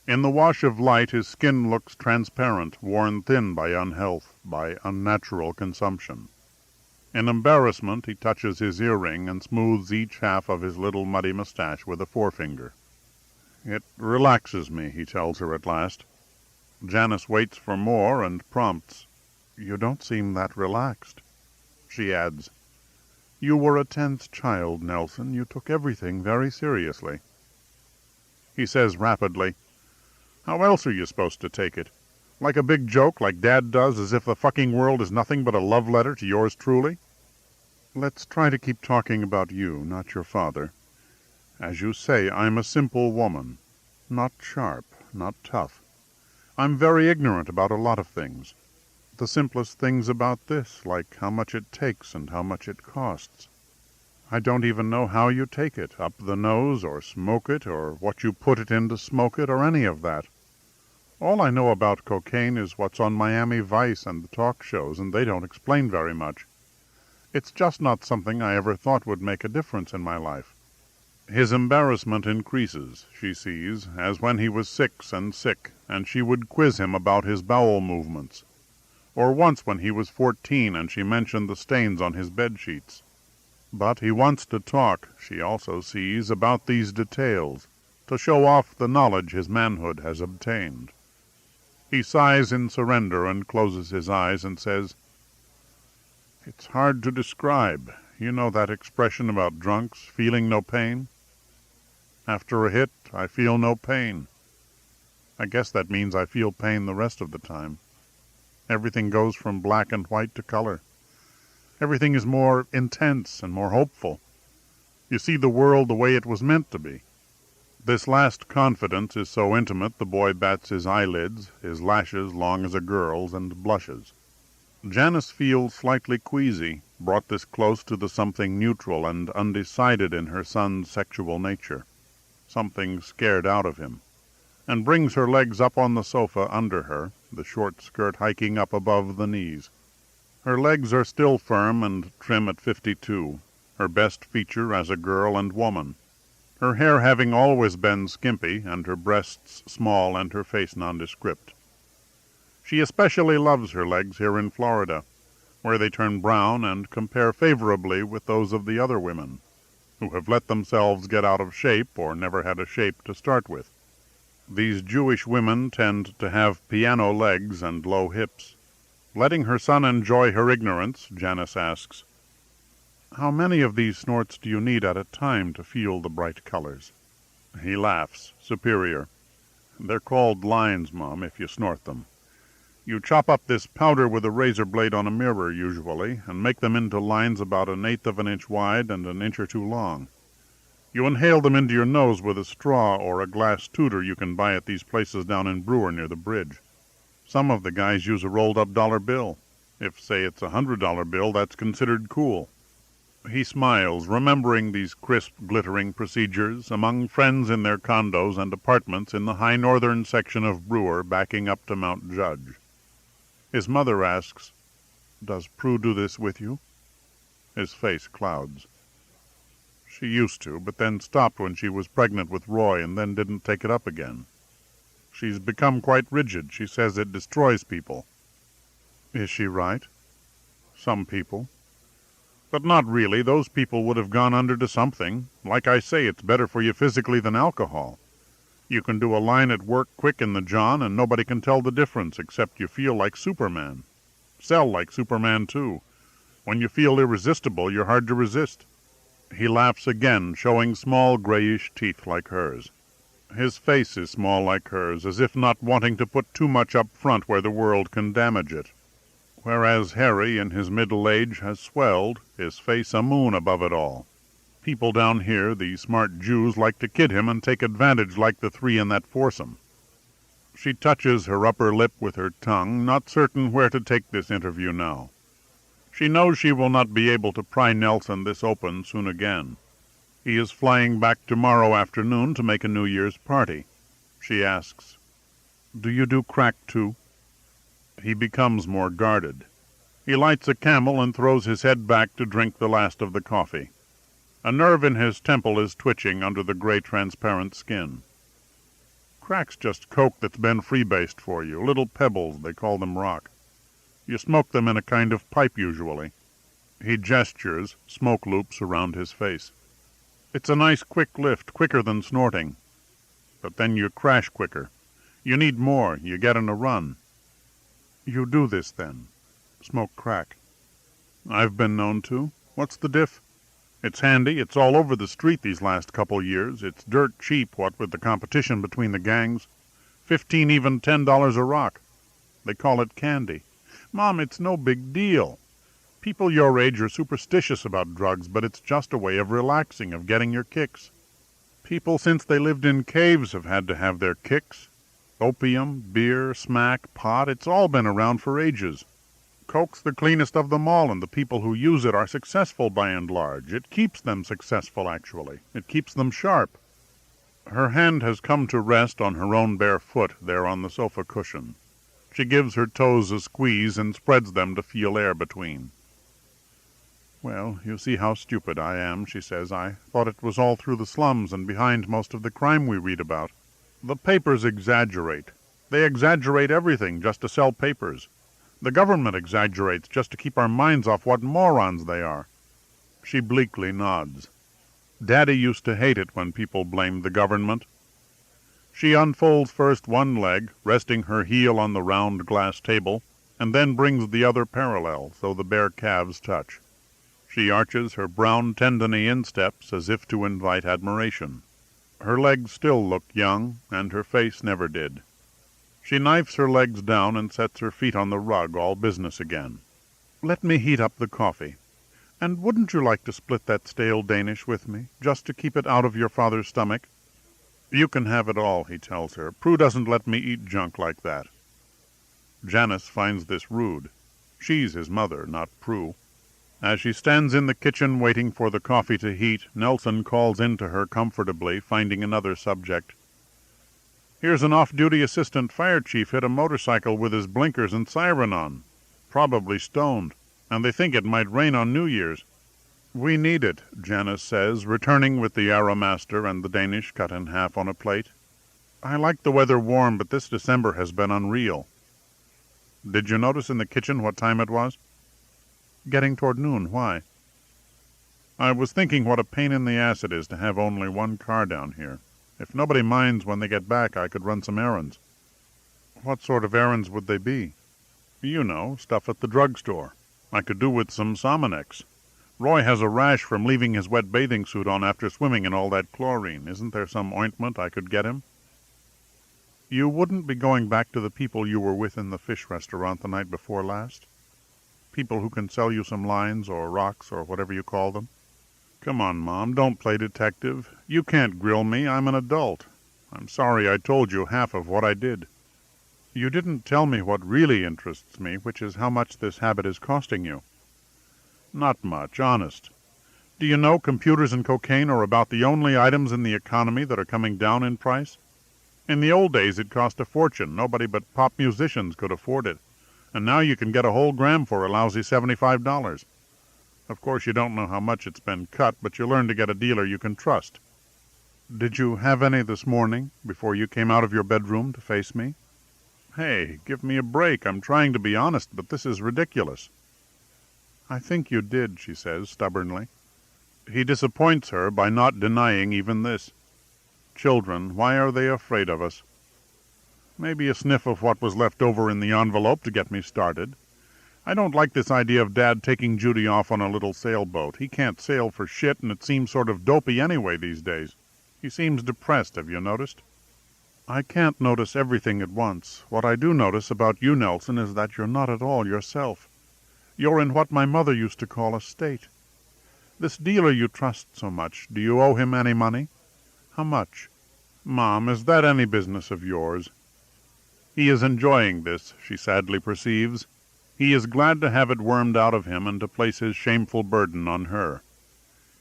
In the wash of light his skin looks transparent, worn thin by unhealth, by unnatural consumption. In embarrassment he touches his earring and smooths each half of his little muddy mustache with a forefinger. It relaxes me, he tells her at last. Janice waits for more and prompts, You don't seem that relaxed. She adds, You were a tense child, Nelson. You took everything very seriously. He says rapidly, How else are you supposed to take it? Like a big joke, like Dad does, as if the fucking world is nothing but a love letter to yours truly? Let's try to keep talking about you, not your father. As you say, I'm a simple woman. Not sharp, not tough. I'm very ignorant about a lot of things. The simplest things about this, like how much it takes and how much it costs. I don't even know how you take it, up the nose, or smoke it, or what you put it in to smoke it, or any of that. All I know about cocaine is what's on Miami Vice and the talk shows, and they don't explain very much. It's just not something I ever thought would make a difference in my life." His embarrassment increases, she sees, as when he was 6 and sick, and she would quiz him about his bowel movements. Or once when he was 14 and she mentioned the stains on his bedsheets. But he wants to talk, she also sees, about these details, to show off the knowledge his manhood has obtained. He sighs in surrender and closes his eyes and says, "It's hard to describe. You know that expression about drunks, feeling no pain? After a hit, I feel no pain. I guess that means I feel pain the rest of the time. Everything goes from black and white to color. Everything is more intense and more hopeful. You see the world the way it was meant to be." This last confidence is so intimate the boy bats his eyelids, his lashes long as a girl's, and blushes. Janice feels slightly queasy, brought this close to the something neutral and undecided in her son's sexual nature, something scared out of him, and brings her legs up on the sofa under her, the short skirt hiking up above the knees. Her legs are still firm and trim at 52, her best feature as a girl and woman, her hair having always been skimpy, and her breasts small and her face nondescript. She especially loves her legs here in Florida, where they turn brown and compare favorably with those of the other women, who have let themselves get out of shape or never had a shape to start with. These Jewish women tend to have piano legs and low hips. Letting her son enjoy her ignorance, Janice asks, "How many of these snorts do you need at a time to feel the bright colors?" He laughs, superior. "They're called lines, Mom, if you snort them. You chop up this powder with a razor blade on a mirror, usually, and make them into lines about 1/8 of an inch wide and an inch or two long. You inhale them into your nose with a straw or a glass tutor you can buy at these places down in Brewer near the bridge. Some of the guys use a rolled-up dollar bill. If, say, it's a $100 bill, that's considered cool." He smiles, remembering these crisp, glittering procedures among friends in their condos and apartments in the high northern section of Brewer backing up to Mount Judge. His mother asks, "Does Prue do this with you?" His face clouds. "She used to, but then stopped when she was pregnant with Roy and then didn't take it up again. She's become quite rigid. She says it destroys people." "Is she right?" "Some people. But not really. Those people would have gone under to something. Like I say, it's better for you physically than alcohol. You can do a line at work quick in the John, and nobody can tell the difference except you feel like Superman. Sell like Superman, too. When you feel irresistible, you're hard to resist." He laughs again, showing small grayish teeth like hers. His face is small like hers, as if not wanting to put too much up front where the world can damage it. Whereas Harry, in his middle age, has swelled, his face a moon above it all. People down here, the smart Jews, like to kid him and take advantage like the three in that foursome. She touches her upper lip with her tongue, not certain where to take this interview now. She knows she will not be able to pry Nelson this open soon again. He is flying back tomorrow afternoon to make a New Year's party. She asks, "Do you do crack, too?" He becomes more guarded. He lights a Camel and throws his head back to drink the last of the coffee. A nerve in his temple is twitching under the gray transparent skin. "Crack's just coke that's been freebased for you, little pebbles, they call them rock. You smoke them in a kind of pipe usually." He gestures, smoke loops around his face. "It's a nice quick lift, quicker than snorting. But then you crash quicker. You need more, you get in a run." "You do this, then? Smoke crack?" "I've been known to. What's the diff? It's handy. It's all over the street these last couple years. It's dirt cheap, what with the competition between the gangs. 15, even $10 a rock. They call it candy. Mom, it's no big deal. People your age are superstitious about drugs, but it's just a way of relaxing, of getting your kicks. People since they lived in caves have had to have their kicks. Opium, beer, smack, pot, it's all been around for ages. Coke's the cleanest of them all, and the people who use it are successful by and large. It keeps them successful, actually. It keeps them sharp." Her hand has come to rest on her own bare foot there on the sofa cushion. She gives her toes a squeeze and spreads them to feel air between. "Well, you see how stupid I am," she says. "I thought it was all through the slums and behind most of the crime we read about. The papers exaggerate. They exaggerate everything just to sell papers. The government exaggerates just to keep our minds off what morons they are." She bleakly nods. Daddy used to hate it when people blamed the government. She unfolds first one leg, resting her heel on the round glass table, and then brings the other parallel, so the bare calves touch. She arches her brown tendony insteps as if to invite admiration. Her legs still look young, and her face never did. She knifes her legs down and sets her feet on the rug, all business again. "Let me heat up the coffee. And wouldn't you like to split that stale Danish with me, just to keep it out of your father's stomach?" "You can have it all," he tells her. "Prue doesn't let me eat junk like that." Janice finds this rude. She's his mother, not Prue. As she stands in the kitchen waiting for the coffee to heat, Nelson calls in to her comfortably, finding another subject. "Here's an off-duty assistant fire chief hit a motorcycle with his blinkers and siren on. Probably stoned, and they think it might rain on New Year's." "We need it," Janice says, returning with the Arrowmaster and the Danish cut in half on a plate. "I like the weather warm, but this December has been unreal." "Did you notice in the kitchen what time it was?" "Getting toward noon. Why?" "I was thinking what a pain in the ass it is to have only one car down here. If nobody minds when they get back, I could run some errands." "What sort of errands would they be?" "You know, stuff at the drugstore. I could do with some Sominex. Roy has a rash from leaving his wet bathing suit on after swimming in all that chlorine. Isn't there some ointment I could get him?" "You wouldn't be going back to the people you were with in the fish restaurant the night before last? People who can sell you some lines or rocks or whatever you call them?" "Come on, Mom, don't play detective. You can't grill me. I'm an adult. I'm sorry I told you half of what I did." "You didn't tell me what really interests me, which is how much this habit is costing you." "Not much, honest. Do you know computers and cocaine are about the only items in the economy that are coming down in price? In the old days it cost a fortune. Nobody but pop musicians could afford it. And now you can get a whole gram for a lousy $75. Of course you don't know how much it's been cut, but you learn to get a dealer you can trust." "Did you have any this morning, before you came out of your bedroom to face me?" "Hey, give me a break. I'm trying to be honest, but this is ridiculous." "I think you did," she says stubbornly. He disappoints her by not denying even this. Children, why are they afraid of us? Maybe a sniff of what was left over in the envelope to get me started. I don't like this idea of Dad taking Judy off on a little sailboat. He can't sail for shit, and it seems sort of dopey anyway these days. He seems depressed, have you noticed? "I can't notice everything at once. What I do notice about you, Nelson, is that you're not at all yourself. You're in what my mother used to call a state. This dealer you trust so much, do you owe him any money? How much?" "Mom, is that any business of yours?" He is enjoying this, she sadly perceives. He is glad to have it wormed out of him and to place his shameful burden on her.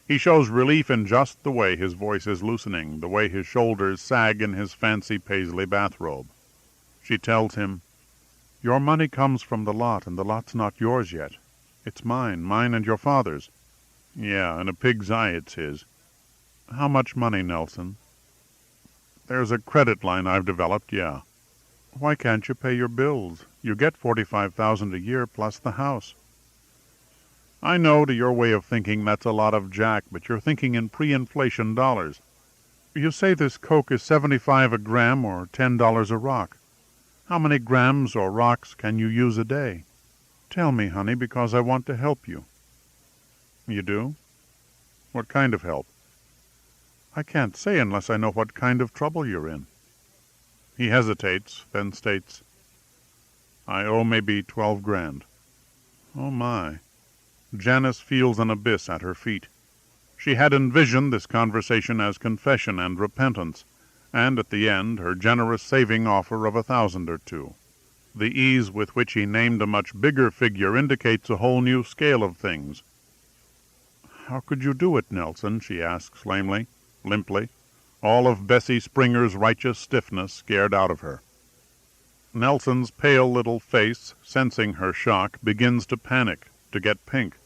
He shows relief in just the way his voice is loosening, the way his shoulders sag in his fancy paisley bathrobe. She tells him, "Your money comes from the lot, and the lot's not yours yet. It's mine and your father's." "Yeah, in a pig's eye it's his." "How much money, Nelson?" "There's a credit line I've developed, yeah." "Why can't you pay your bills? You get $45,000 a year plus the house." "I know to your way of thinking that's a lot of jack, but you're thinking in pre-inflation dollars. You say this coke is 75 a gram or $10 a rock. How many grams or rocks can you use a day? Tell me, honey, because I want to help you." "You do? What kind of help?" "I can't say unless I know what kind of trouble you're in." He hesitates, then states, "I owe maybe 12 grand. "Oh, my." Janice feels an abyss at her feet. She had envisioned this conversation as confession and repentance, and at the end her generous saving offer of $1,000 or $2. The ease with which he named a much bigger figure indicates a whole new scale of things. "How could you do it, Nelson?" she asks lamely, limply. all of Bessie Springer's righteous stiffness scared out of her. Nelson's pale little face, sensing her shock, begins to panic, to get pink.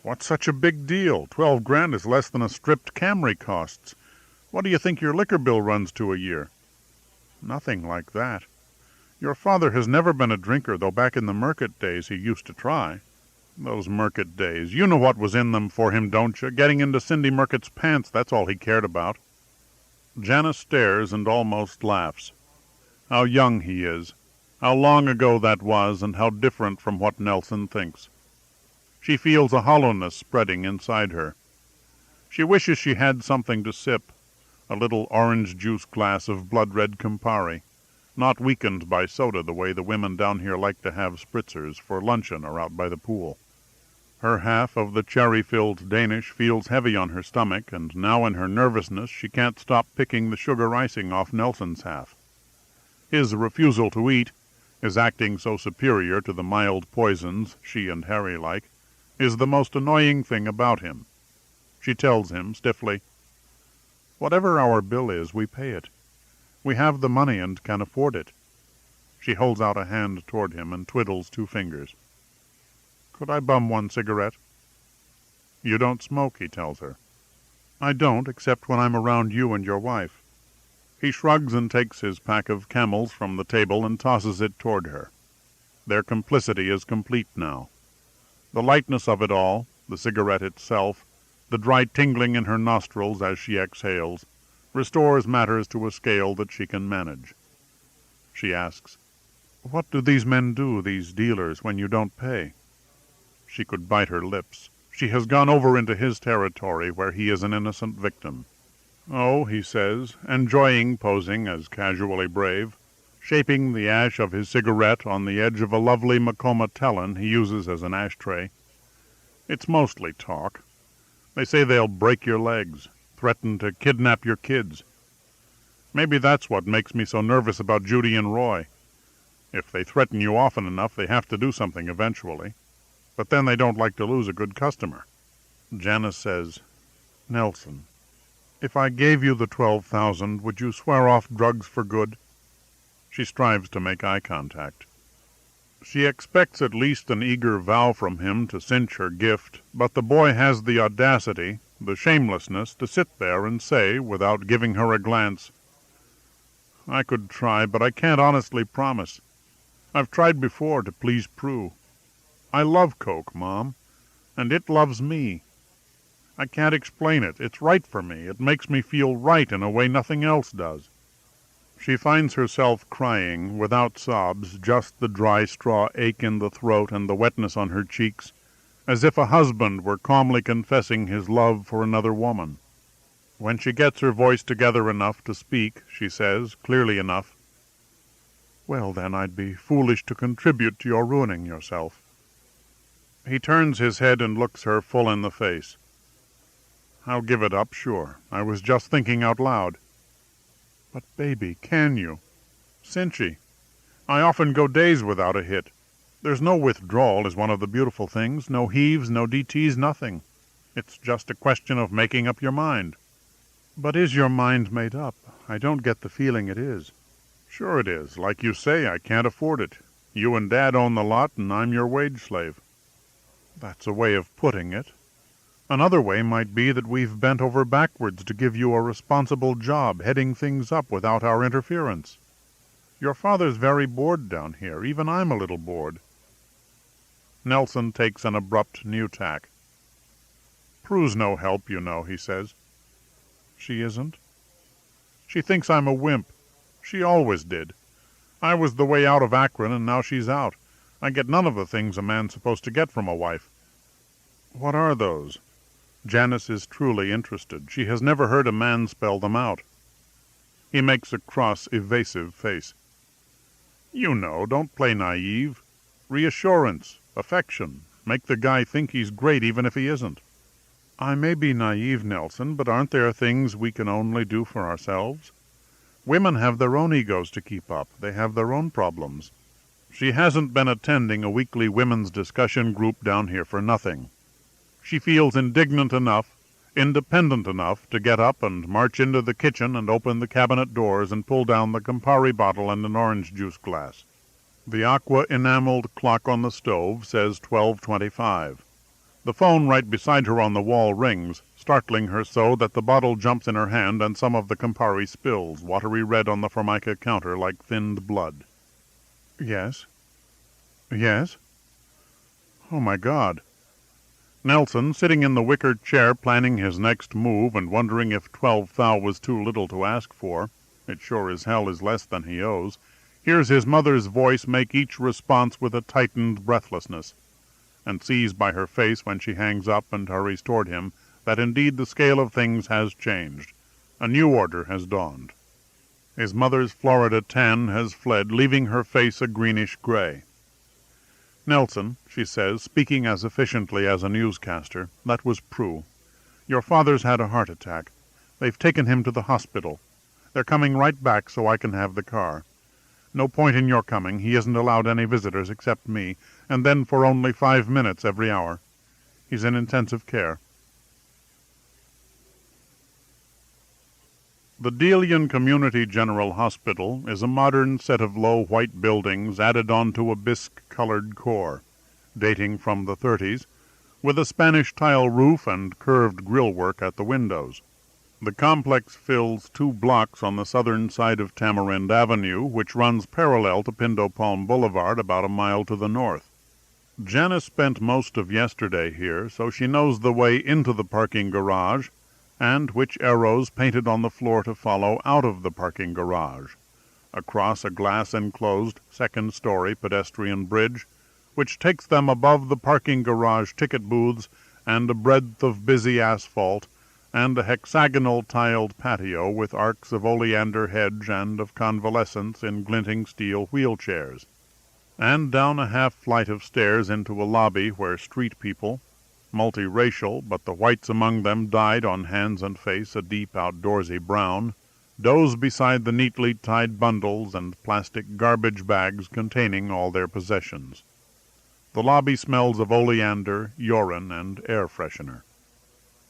What's such a big deal? $12,000 is less than a stripped Camry costs. What do you think your liquor bill runs to a year? Nothing like that. Your father has never been a drinker, though back in the Murcutt days he used to try. Those Murcutt days. You know what was in them for him, don't you? Getting into Cindy Murcutt's pants, that's all he cared about. Janice stares and almost laughs. How young he is. How long ago that was, and how different from what Nelson thinks. She feels a hollowness spreading inside her. She wishes she had something to sip, a little orange juice glass of blood-red Campari, not weakened by soda the way the women down here like to have spritzers for luncheon or out by the pool. Her half of the cherry-filled Danish feels heavy on her stomach, and now in her nervousness she can't stop picking the sugar icing off Nelson's half. His refusal to eat, his acting so superior to the mild poisons she and Harry like, is the most annoying thing about him. She tells him stiffly, "Whatever our bill is, we pay it. We have the money and can afford it." She holds out a hand toward him and twiddles 2 fingers. "Could I bum 1 cigarette?" "You don't smoke," he tells her. "I don't, except when I'm around you and your wife." He shrugs and takes his pack of Camels from the table and tosses it toward her. Their complicity is complete now. The lightness of it all, the cigarette itself, the dry tingling in her nostrils as she exhales, restores matters to a scale that she can manage. She asks, "What do these men do, these dealers, when you don't pay?" She could bite her lips. She has gone over into his territory where he is an innocent victim. "Oh," he says, enjoying posing as casually brave, shaping the ash of his cigarette on the edge of a lovely Macoma Tellon he uses as an ashtray. "It's mostly talk. They say they'll break your legs, threaten to kidnap your kids. Maybe that's what makes me so nervous about Judy and Roy. If they threaten you often enough, they have to do something eventually. But then they don't like to lose a good customer." Janice says, "Nelson, if I gave you the 12,000, would you swear off drugs for good?" She strives to make eye contact. She expects at least an eager vow from him to cinch her gift, but the boy has the audacity, the shamelessness, to sit there and say, without giving her a glance, "I could try, but I can't honestly promise. I've tried before to please Prue. I love Coke, Mom, and it loves me. I can't explain it. It's right for me. It makes me feel right in a way nothing else does." She finds herself crying, without sobs, just the dry straw ache in the throat and the wetness on her cheeks, as if a husband were calmly confessing his love for another woman. When she gets her voice together enough to speak, she says, clearly enough, "Well, then, I'd be foolish to contribute to your ruining yourself." He turns his head and looks her full in the face. "I'll give it up, sure. I was just thinking out loud." "But, baby, can you? Cinchy, I often go days without a hit. There's no withdrawal is one of the beautiful things, no heaves, no DTs, nothing. It's just a question of making up your mind." "But is your mind made up? I don't get the feeling it is." "Sure it is. Like you say, I can't afford it. You and Dad own the lot, and I'm your wage slave." "That's a way of putting it. Another way might be that we've bent over backwards to give you a responsible job, heading things up without our interference. Your father's very bored down here. Even I'm a little bored." Nelson takes an abrupt new tack. "Prue's no help, you know," he says. "She isn't?" "She thinks I'm a wimp. She always did. I was the way out of Akron, and now she's out. I get none of the things a man's supposed to get from a wife." "What are those?" Janice is truly interested. She has never heard a man spell them out. He makes a cross, evasive face. "You know, don't play naive. Reassurance, affection, make the guy think he's great even if he isn't." "I may be naive, Nelson, but aren't there things we can only do for ourselves? Women have their own egos to keep up. They have their own problems. She hasn't been attending a weekly women's discussion group down here for nothing. She feels indignant enough, independent enough to get up and march into the kitchen and open the cabinet doors and pull down the Campari bottle and an orange juice glass. The aqua-enameled clock on the stove says 12:25. The phone right beside her on the wall rings, startling her so that the bottle jumps in her hand and some of the Campari spills, watery red on the formica counter like thinned blood. Yes? Yes? Oh, my God. Nelson, sitting in the wicker chair planning his next move and wondering if 12 thou was too little to ask for, it sure as hell is less than he owes, hears his mother's voice make each response with a tightened breathlessness, and sees by her face when she hangs up and hurries toward him that indeed the scale of things has changed. A new order has dawned. His mother's Florida tan has fled, leaving her face a greenish gray. "Nelson," she says, speaking as efficiently as a newscaster, "that was Prue. Your father's had a heart attack. They've taken him to the hospital. They're coming right back so I can have the car. No point in your coming. He isn't allowed any visitors except me, and then for only 5 minutes every hour. He's in intensive care." The Delian Community General Hospital is a modern set of low white buildings added onto a bisque-colored core, dating from the 30s, with a Spanish tile roof and curved grillwork at the windows. The complex fills 2 blocks on the southern side of Tamarind Avenue, which runs parallel to Pindo Palm Boulevard about a mile to the north. Janice spent most of yesterday here, so she knows the way into the parking garage, and which arrows painted on the floor to follow out of the parking garage, across a glass-enclosed second-story pedestrian bridge, which takes them above the parking garage ticket booths and a breadth of busy asphalt, and a hexagonal tiled patio with arcs of oleander hedge and of convalescents in glinting steel wheelchairs, and down a half-flight of stairs into a lobby where street people, multiracial, but the whites among them dyed on hands and face a deep outdoorsy brown, doze beside the neatly tied bundles and plastic garbage bags containing all their possessions. The lobby smells of oleander, urine, and air freshener.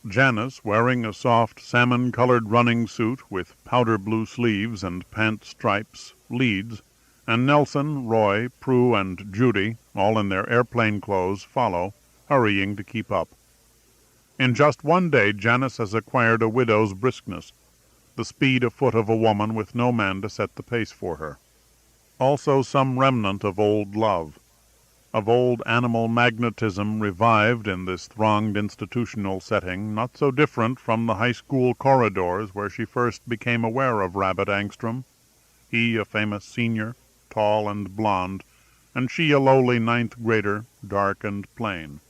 Janice, wearing a soft salmon-colored running suit with powder-blue sleeves and pant stripes, leads, and Nelson, Roy, Prue, and Judy, all in their airplane clothes, follow, hurrying to keep up. In just one day Janice has acquired a widow's briskness, the speed afoot of a woman with no man to set the pace for her. Also some remnant of old love, of old animal magnetism revived in this thronged institutional setting, not so different from the high school corridors where she first became aware of Rabbit Angstrom, he a famous senior, tall and blond, and she a lowly ninth grader, dark and plain.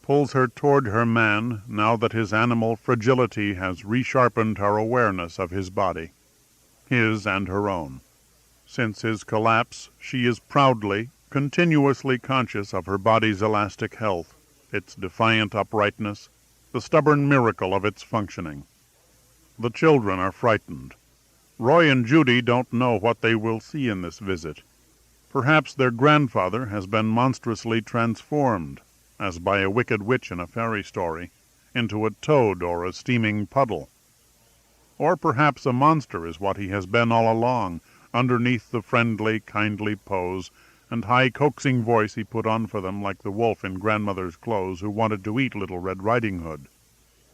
Pulls her toward her man, now that his animal fragility has resharpened her awareness of his body, his and her own. Since his collapse, she is proudly, continuously conscious of her body's elastic health, its defiant uprightness, the stubborn miracle of its functioning. The children are frightened. Roy and Judy don't know what they will see in this visit. Perhaps their grandfather has been monstrously transformed, as by a wicked witch in a fairy story, into a toad or a steaming puddle. Or perhaps a monster is what he has been all along, underneath the friendly, kindly pose and high coaxing voice he put on for them like the wolf in Grandmother's Clothes who wanted to eat Little Red Riding Hood.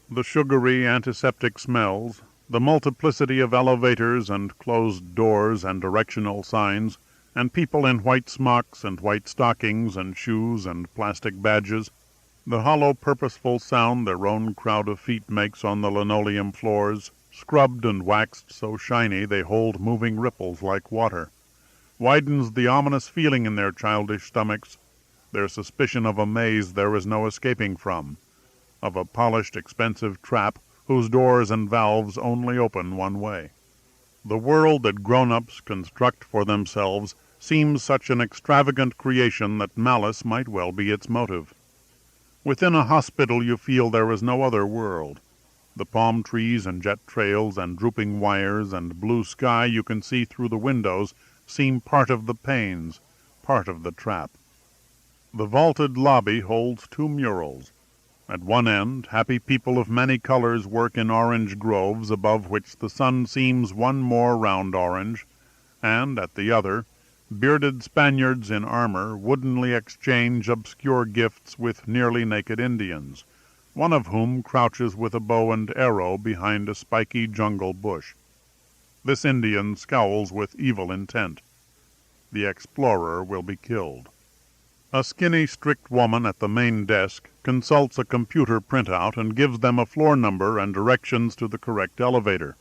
The sugary antiseptic smells, the multiplicity of elevators and closed doors and directional signs, and people in white smocks and white stockings and shoes and plastic badges, the hollow purposeful sound their own crowd of feet makes on the linoleum floors, scrubbed and waxed so shiny they hold moving ripples like water, widens the ominous feeling in their childish stomachs, their suspicion of a maze there is no escaping from, of a polished, expensive trap whose doors and valves only open one way. The world that grown-ups construct for themselves seems such an extravagant creation that malice might well be its motive. Within a hospital you feel there is no other world. The palm trees and jet trails and drooping wires and blue sky you can see through the windows seem part of the pains, part of the trap. The vaulted lobby holds 2 murals, At one end, happy people of many colors work in orange groves above which the sun seems one more round orange, and at the other, bearded Spaniards in armor woodenly exchange obscure gifts with nearly naked Indians, one of whom crouches with a bow and arrow behind a spiky jungle bush. This Indian scowls with evil intent. The explorer will be killed. A skinny, strict woman at the main desk consults a computer printout and gives them a floor number and directions to the correct elevator.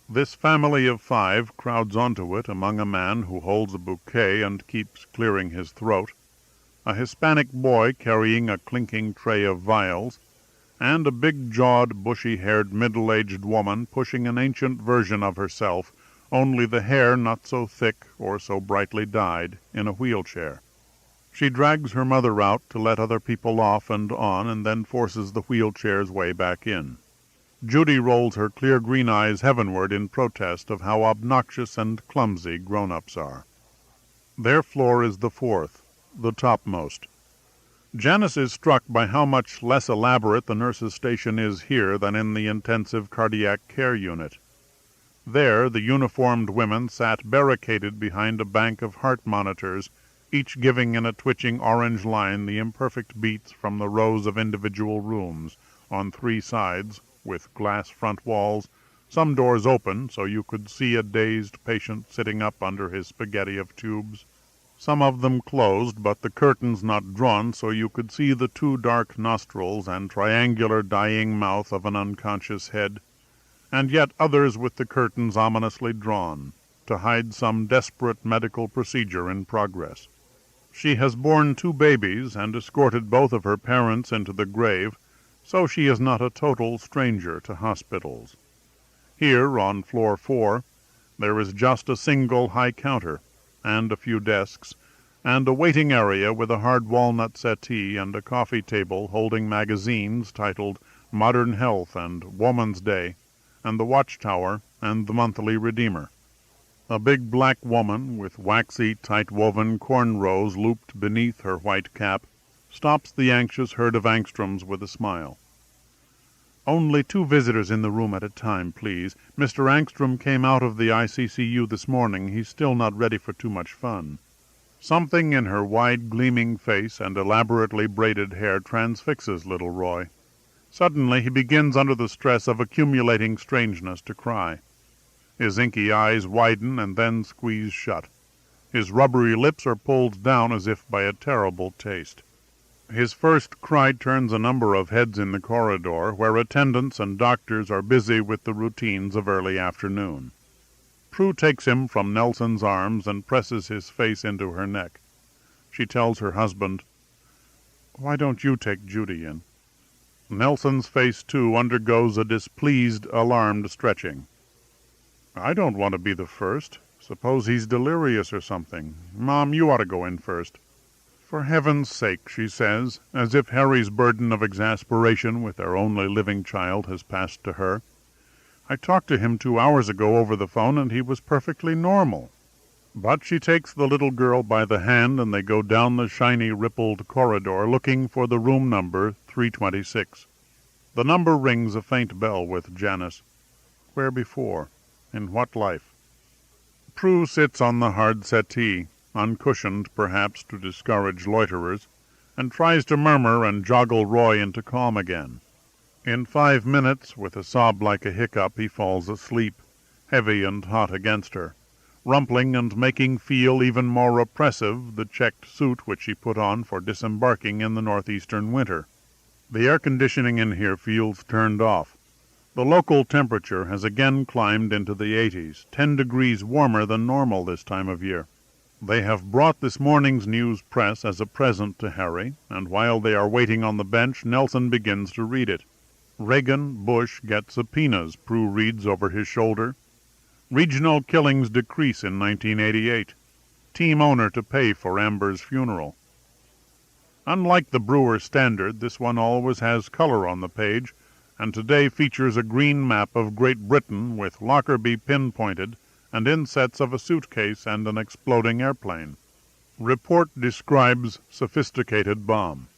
This family of 5 crowds onto it among a man who holds a bouquet and keeps clearing his throat, a Hispanic boy carrying a clinking tray of vials, and a big-jawed, bushy-haired, middle-aged woman pushing an ancient version of herself, only the hair not so thick or so brightly dyed, in a wheelchair. She drags her mother out to let other people off and on, and then forces the wheelchair's way back in. Judy rolls her clear green eyes heavenward in protest of how obnoxious and clumsy grown-ups are. Their floor is the 4th, the topmost. Janice is struck by how much less elaborate the nurse's station is here than in the intensive cardiac care unit. There, the uniformed women sat barricaded behind a bank of heart monitors, each giving in a twitching orange line the imperfect beats from the rows of individual rooms, on 3 sides, with glass front walls, some doors open so you could see a dazed patient sitting up under his spaghetti of tubes, some of them closed, but the curtains not drawn so you could see the 2 dark nostrils and triangular dying mouth of an unconscious head, and yet others with the curtains ominously drawn, to hide some desperate medical procedure in progress. She has borne 2 babies and escorted both of her parents into the grave, so she is not a total stranger to hospitals. Here, on floor 4, there is just a single high counter, and a few desks, and a waiting area with a hard walnut settee and a coffee table holding magazines titled Modern Health and Woman's Day, and the Watchtower and the Monthly Redeemer. A big black woman, with waxy, tight-woven cornrows looped beneath her white cap, stops the anxious herd of angstroms with a smile. "Only 2 visitors in the room at a time, please. Mr. Angstrom came out of the ICCU this morning. He's still not ready for too much fun." Something in her wide, gleaming face and elaborately braided hair transfixes little Roy. Suddenly he begins under the stress of accumulating strangeness to cry. His inky eyes widen and then squeeze shut. His rubbery lips are pulled down as if by a terrible taste. His first cry turns a number of heads in the corridor, where attendants and doctors are busy with the routines of early afternoon. Prue takes him from Nelson's arms and presses his face into her neck. She tells her husband, "Why don't you take Judy in?" Nelson's face, too, undergoes a displeased, alarmed stretching. "I don't want to be the first. Suppose he's delirious or something. Mom, you ought to go in first." "For heaven's sake," she says, as if Harry's burden of exasperation with their only living child has passed to her. "I talked to him 2 hours ago over the phone, and he was perfectly normal." But she takes the little girl by the hand, and they go down the shiny, rippled corridor, looking for the room number 326. The number rings a faint bell with Janice. Where before? In what life? Prue sits on the hard settee, uncushioned perhaps to discourage loiterers, and tries to murmur and joggle Roy into calm again. In 5 minutes, with a sob like a hiccup, he falls asleep, heavy and hot against her, rumpling and making feel even more oppressive the checked suit which she put on for disembarking in the northeastern winter. The air conditioning in here feels turned off. The local temperature has again climbed into the 80s, 10 degrees warmer than normal this time of year. They have brought this morning's news press as a present to Harry, and while they are waiting on the bench, Nelson begins to read it. Reagan, Bush get subpoenas, Prue reads over his shoulder. Regional killings decrease in 1988. Team owner to pay for Amber's funeral. Unlike the Brewer Standard, this one always has color on the page, and today features a green map of Great Britain with Lockerbie pinpointed and insets of a suitcase and an exploding airplane. Report describes sophisticated bomb.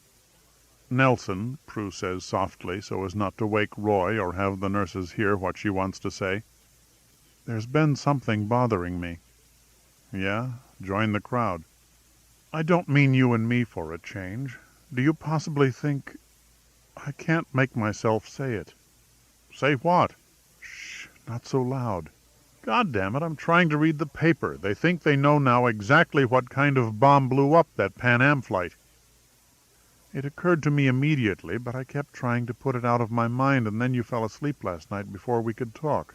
"Nelson," Prue says softly, so as not to wake Roy or have the nurses hear what she wants to say, "there's been something bothering me." "Yeah? Join the crowd." "I don't mean you and me for a change. Do you possibly think— I can't make myself say it." "Say what?" "Shh, not so loud." "God damn it, I'm trying to read the paper. They think they know now exactly what kind of bomb blew up that Pan Am flight." "It occurred to me immediately, but I kept trying to put it out of my mind, and then you fell asleep last night before we could talk."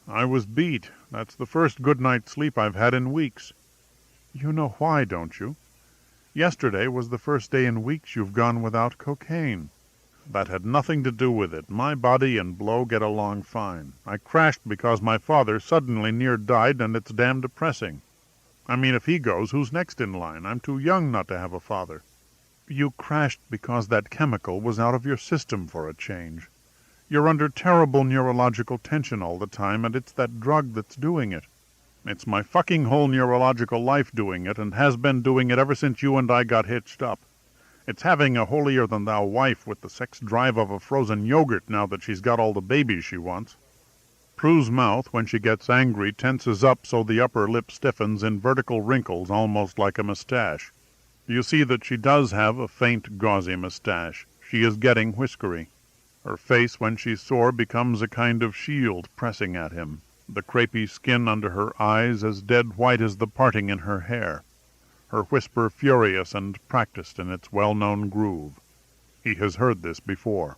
"I was beat. That's the first good night's sleep I've had in weeks." "You know why, don't you? Yesterday was the first day in weeks you've gone without cocaine." "That had nothing to do with it. My body and Blow get along fine. I crashed because my father suddenly near died, and it's damn depressing. I mean, if he goes, who's next in line? I'm too young not to have a father." "You crashed because that chemical was out of your system for a change. You're under terrible neurological tension all the time, and it's that drug that's doing it." "It's my fucking whole neurological life doing it, and has been doing it ever since you and I got hitched up. It's having a holier-than-thou wife with the sex drive of a frozen yogurt now that she's got all the babies she wants." Prue's mouth, when she gets angry, tenses up so the upper lip stiffens in vertical wrinkles almost like a mustache. You see that she does have a faint, gauzy mustache. She is getting whiskery. Her face, when she's sore, becomes a kind of shield pressing at him, the crepey skin under her eyes as dead white as the parting in her hair, her whisper furious and practiced in its well-known groove. He has heard this before.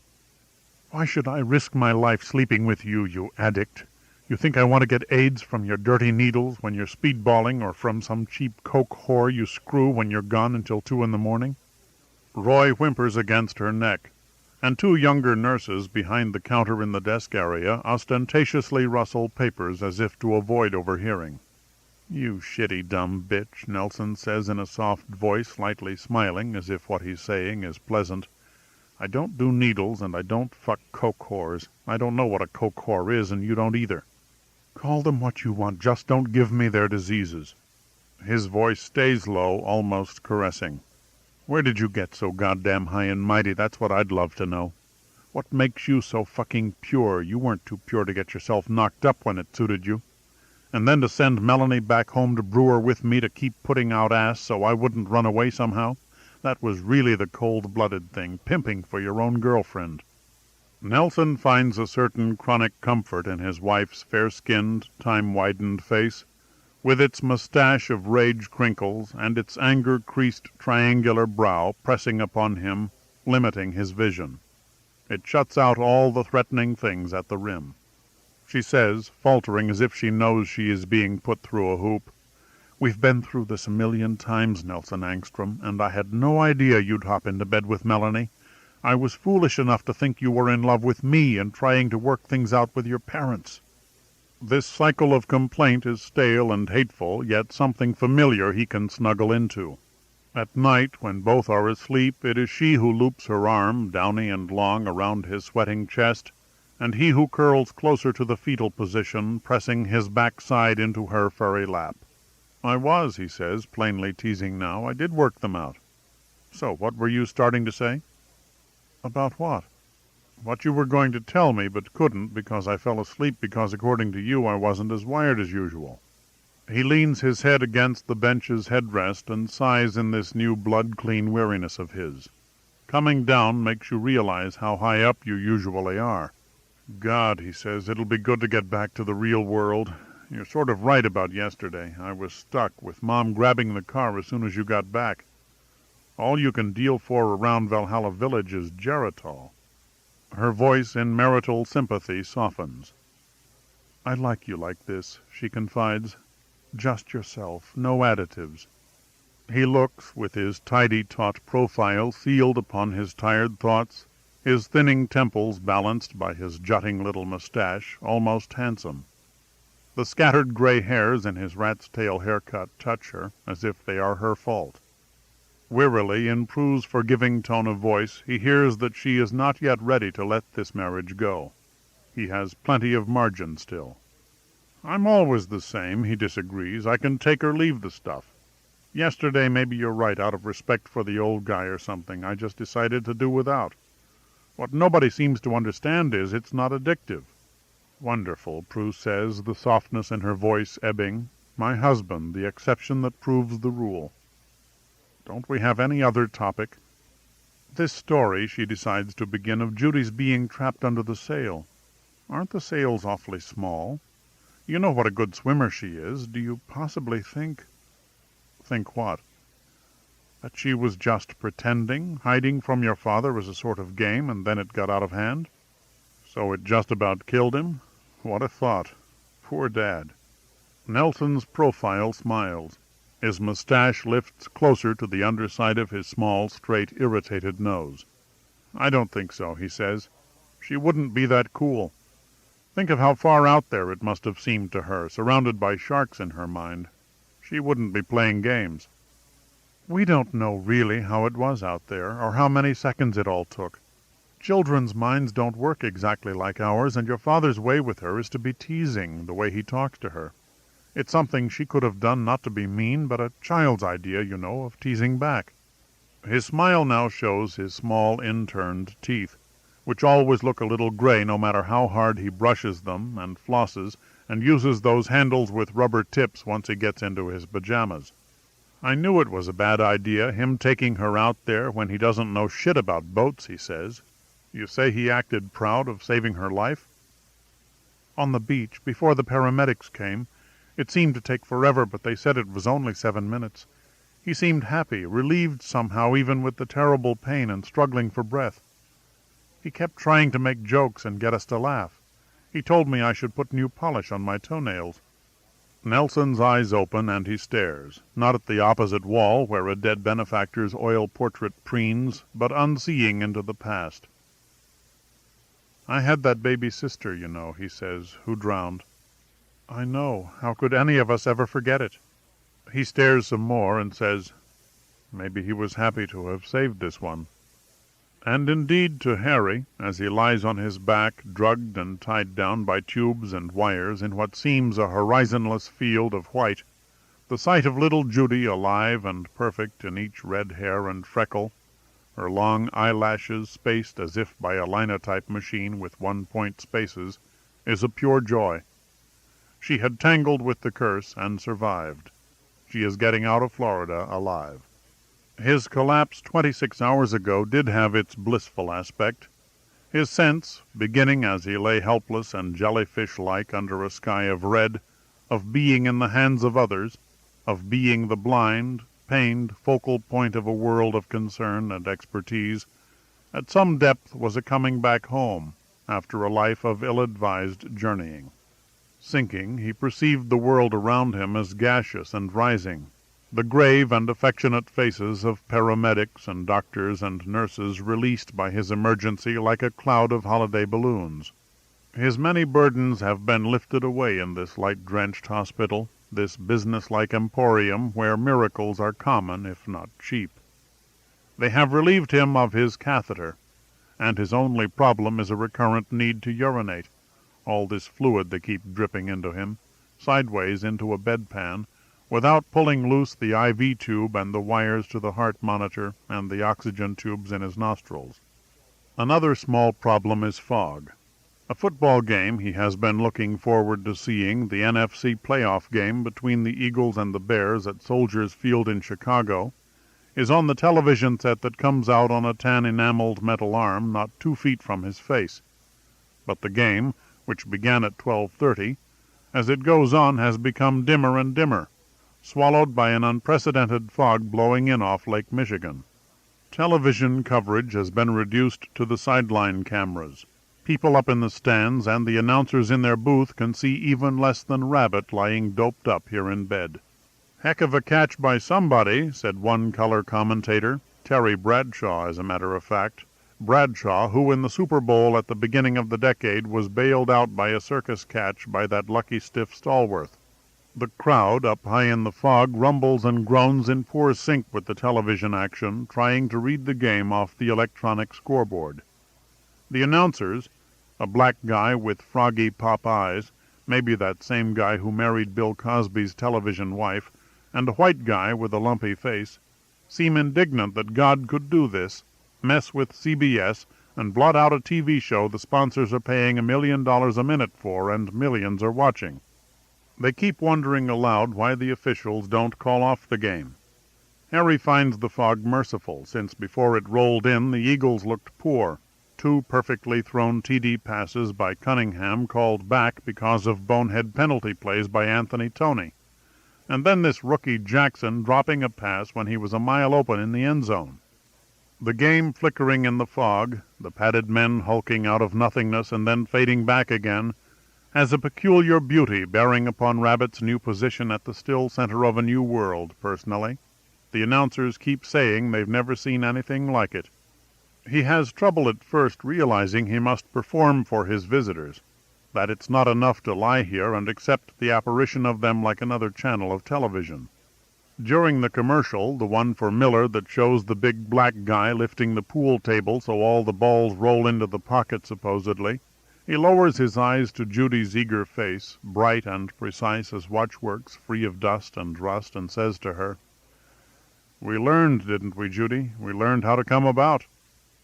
"Why should I risk my life sleeping with you, you addict? You think I want to get AIDS from your dirty needles when you're speedballing, or from some cheap coke whore you screw when you're gone until 2 in the morning?" Roy whimpers against her neck, and 2 younger nurses behind the counter in the desk area ostentatiously rustle papers as if to avoid overhearing. "You shitty dumb bitch," Nelson says in a soft voice, slightly smiling, as if what he's saying is pleasant. "I don't do needles, and I don't fuck coke whores. I don't know what a coke whore is, and you don't either. Call them what you want, just don't give me their diseases." His voice stays low, almost caressing. "Where did you get so goddamn high and mighty? That's what I'd love to know. What makes you so fucking pure? You weren't too pure to get yourself knocked up when it suited you. And then to send Melanie back home to brew her with me to keep putting out ass so I wouldn't run away somehow. That was really the cold-blooded thing, pimping for your own girlfriend." Nelson finds a certain chronic comfort in his wife's fair-skinned, time-widened face, with its mustache of rage crinkles and its anger-creased triangular brow pressing upon him, limiting his vision. It shuts out all the threatening things at the rim. She says, faltering as if she knows she is being put through a hoop, "We've been through this a million times, Nelson Angstrom, and I had no idea you'd hop into bed with Melanie. I was foolish enough to think you were in love with me and trying to work things out with your parents." This cycle of complaint is stale and hateful, yet something familiar he can snuggle into. At night, when both are asleep, it is she who loops her arm, downy and long, around his sweating chest, and he who curls closer to the fetal position, pressing his backside into her furry lap. "I was," he says, plainly teasing now. "I did work them out." "So, what were you starting to say?" "About what?" "What you were going to tell me, but couldn't, because I fell asleep because, according to you, I wasn't as wired as usual." He leans his head against the bench's headrest and sighs in this new blood-clean weariness of his. Coming down makes you realize how high up you usually are. "God," he says, "it'll be good to get back to the real world. You're sort of right about yesterday. I was stuck, with Mom grabbing the car as soon as you got back. All you can deal for around Valhalla Village is Geritol." Her voice in marital sympathy softens. "I like you like this," she confides. "Just yourself, no additives." He looks, with his tidy, taut profile sealed upon his tired thoughts, his thinning temples balanced by his jutting little mustache, almost handsome. The scattered gray hairs in his rat's tail haircut touch her, as if they are her fault. Wearily, in Prue's forgiving tone of voice, he hears that she is not yet ready to let this marriage go. He has plenty of margin still. "I'm always the same," he disagrees. "I can take or leave the stuff." Yesterday, maybe you're right, out of respect for the old guy or something, I just decided to do without. What nobody seems to understand is it's not addictive." "Wonderful," Prue says, the softness in her voice ebbing. "My husband, the exception that proves the rule. Don't we have any other topic?" "This story," she decides to begin, "of Judy's being trapped under the sail. Aren't the sails awfully small? You know what a good swimmer she is. Do you possibly think—" "Think what?" "That she was just pretending, hiding from your father as a sort of game, and then it got out of hand? So it just about killed him? What a thought. Poor Dad." Nelson's profile smiles. His mustache lifts closer to the underside of his small, straight, irritated nose. "I don't think so," he says. "She wouldn't be that cool. Think of how far out there it must have seemed to her, surrounded by sharks in her mind. She wouldn't be playing games." "We don't know really how it was out there, or how many seconds it all took. Children's minds don't work exactly like ours, and your father's way with her is to be teasing, the way he talks to her. It's something she could have done, not to be mean, but a child's idea, you know, of teasing back." His smile now shows his small, inturned teeth, which always look a little gray no matter how hard he brushes them, and flosses, and uses those handles with rubber tips once he gets into his pajamas. "I knew it was a bad idea, him taking her out there when he doesn't know shit about boats," he says. "You say he acted proud of saving her life?" "On the beach, before the paramedics came. It seemed to take forever, but they said it was only 7 minutes. He seemed happy, relieved somehow even with the terrible pain and struggling for breath. He kept trying to make jokes and get us to laugh. He told me I should put new polish on my toenails." Nelson's eyes open, and he stares, not at the opposite wall where a dead benefactor's oil portrait preens, but unseeing into the past. "I had that baby sister, you know," he says, "who drowned." "I know. How could any of us ever forget it?" He stares some more and says, "Maybe he was happy to have saved this one." And indeed to Harry, as he lies on his back, drugged and tied down by tubes and wires in what seems a horizonless field of white, the sight of little Judy alive and perfect in each red hair and freckle, her long eyelashes spaced as if by a linotype machine with one-point spaces, is a pure joy. She had tangled with the curse and survived. She is getting out of Florida alive. His collapse 26 hours ago did have its blissful aspect. His sense, beginning as he lay helpless and jellyfish-like under a sky of red, of being in the hands of others, of being the blind, pained focal point of a world of concern and expertise, at some depth was a coming back home after a life of ill-advised journeying. Sinking, he perceived the world around him as gaseous and rising, the grave and affectionate faces of paramedics and doctors and nurses released by his emergency like a cloud of holiday balloons. His many burdens have been lifted away in this light-drenched hospital, this business-like emporium where miracles are common if not cheap. They have relieved him of his catheter, and his only problem is a recurrent need to urinate, all this fluid they keep dripping into him, sideways into a bedpan, without pulling loose the IV tube and the wires to the heart monitor and the oxygen tubes in his nostrils. Another small problem is fog. A football game he has been looking forward to seeing, the NFC playoff game between the Eagles and the Bears at Soldiers Field in Chicago, is on the television set that comes out on a tan-enameled metal arm not 2 feet from his face. But the game, which began at 12:30, as it goes on has become dimmer and dimmer, swallowed by an unprecedented fog blowing in off Lake Michigan. Television coverage has been reduced to the sideline cameras. People up in the stands and the announcers in their booth can see even less than Rabbit lying doped up here in bed. "Heck of a catch by somebody," said one color commentator, Terry Bradshaw, as a matter of fact. Bradshaw, who in the Super Bowl at the beginning of the decade was bailed out by a circus catch by that lucky stiff Stallworth. The crowd, up high in the fog, rumbles and groans in poor sync with the television action, trying to read the game off the electronic scoreboard. The announcers, a black guy with froggy pop eyes, maybe that same guy who married Bill Cosby's television wife, and a white guy with a lumpy face, seem indignant that God could do this, mess with CBS, and blot out a TV show the sponsors are paying $1 million a minute for and millions are watching. They keep wondering aloud why the officials don't call off the game. Harry finds the fog merciful, since before it rolled in the Eagles looked poor. 2 perfectly thrown TD passes by Cunningham called back because of bonehead penalty plays by Anthony Toney. And then this rookie Jackson dropping a pass when he was a mile open in the end zone. The game flickering in the fog, the padded men hulking out of nothingness and then fading back again, has a peculiar beauty bearing upon Rabbit's new position at the still center of a new world, personally. The announcers keep saying they've never seen anything like it. He has trouble at first realizing he must perform for his visitors, that it's not enough to lie here and accept the apparition of them like another channel of television. During the commercial, the one for Miller that shows the big black guy lifting the pool table so all the balls roll into the pocket supposedly, he lowers his eyes to Judy's eager face, bright and precise as watchworks, free of dust and rust, and says to her, "We learned, didn't we, Judy? We learned how to come about."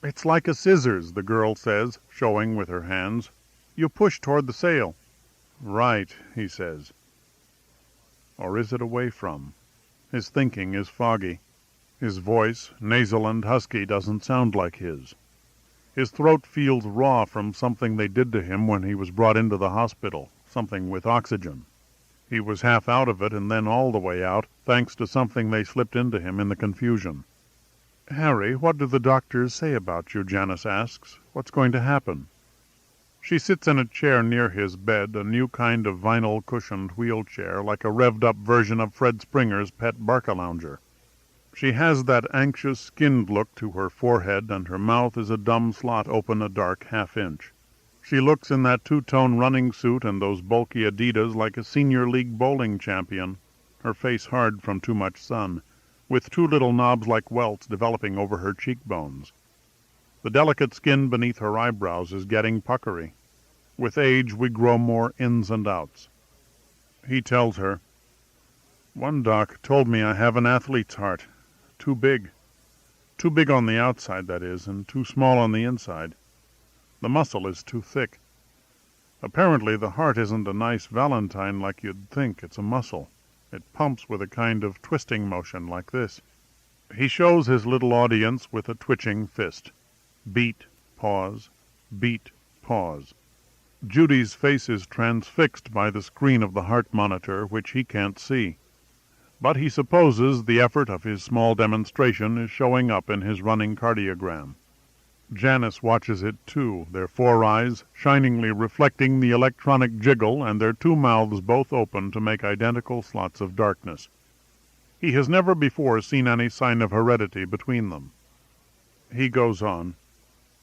"It's like a scissors," the girl says, showing with her hands. "You push toward the sail." "Right," he says. Or is it away from? His thinking is foggy. His voice, nasal and husky, doesn't sound like his. His throat feels raw from something they did to him when he was brought into the hospital, something with oxygen. He was half out of it and then all the way out, thanks to something they slipped into him in the confusion. "Harry, what do the doctors say about you?" Janice asks. "What's going to happen?" She sits in a chair near his bed, a new kind of vinyl-cushioned wheelchair, like a revved-up version of Fred Springer's pet Barcalounger. She has that anxious, skinned look to her forehead, and her mouth is a dumb slot open a dark half-inch. She looks in that two-tone running suit and those bulky Adidas like a senior league bowling champion, her face hard from too much sun, with 2 little knobs like welts developing over her cheekbones. The delicate skin beneath her eyebrows is getting puckery. With age we grow more ins and outs. He tells her, "One doc told me I have an athlete's heart. Too big. Too big on the outside, that is, and too small on the inside. The muscle is too thick. Apparently the heart isn't a nice valentine like you'd think. It's a muscle. It pumps with a kind of twisting motion like this." He shows his little audience with a twitching fist. Beat, pause, beat, pause. Judy's face is transfixed by the screen of the heart monitor, which he can't see. But he supposes the effort of his small demonstration is showing up in his running cardiogram. Janice watches it too, their 4 eyes shiningly reflecting the electronic jiggle and their 2 mouths both open to make identical slots of darkness. He has never before seen any sign of heredity between them. He goes on,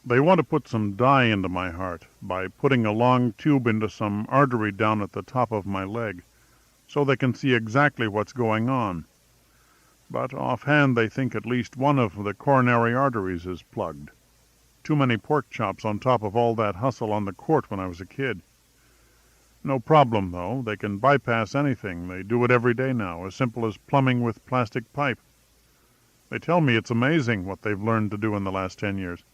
"They want to put some dye into my heart by putting a long tube into some artery down at the top of my leg, so they can see exactly what's going on. But offhand they think at least one of the coronary arteries is plugged. Too many pork chops on top of all that hustle on the court when I was a kid. No problem, though. They can bypass anything. They do it every day now, as simple as plumbing with plastic pipe. They tell me it's amazing what they've learned to do in the last 10 years.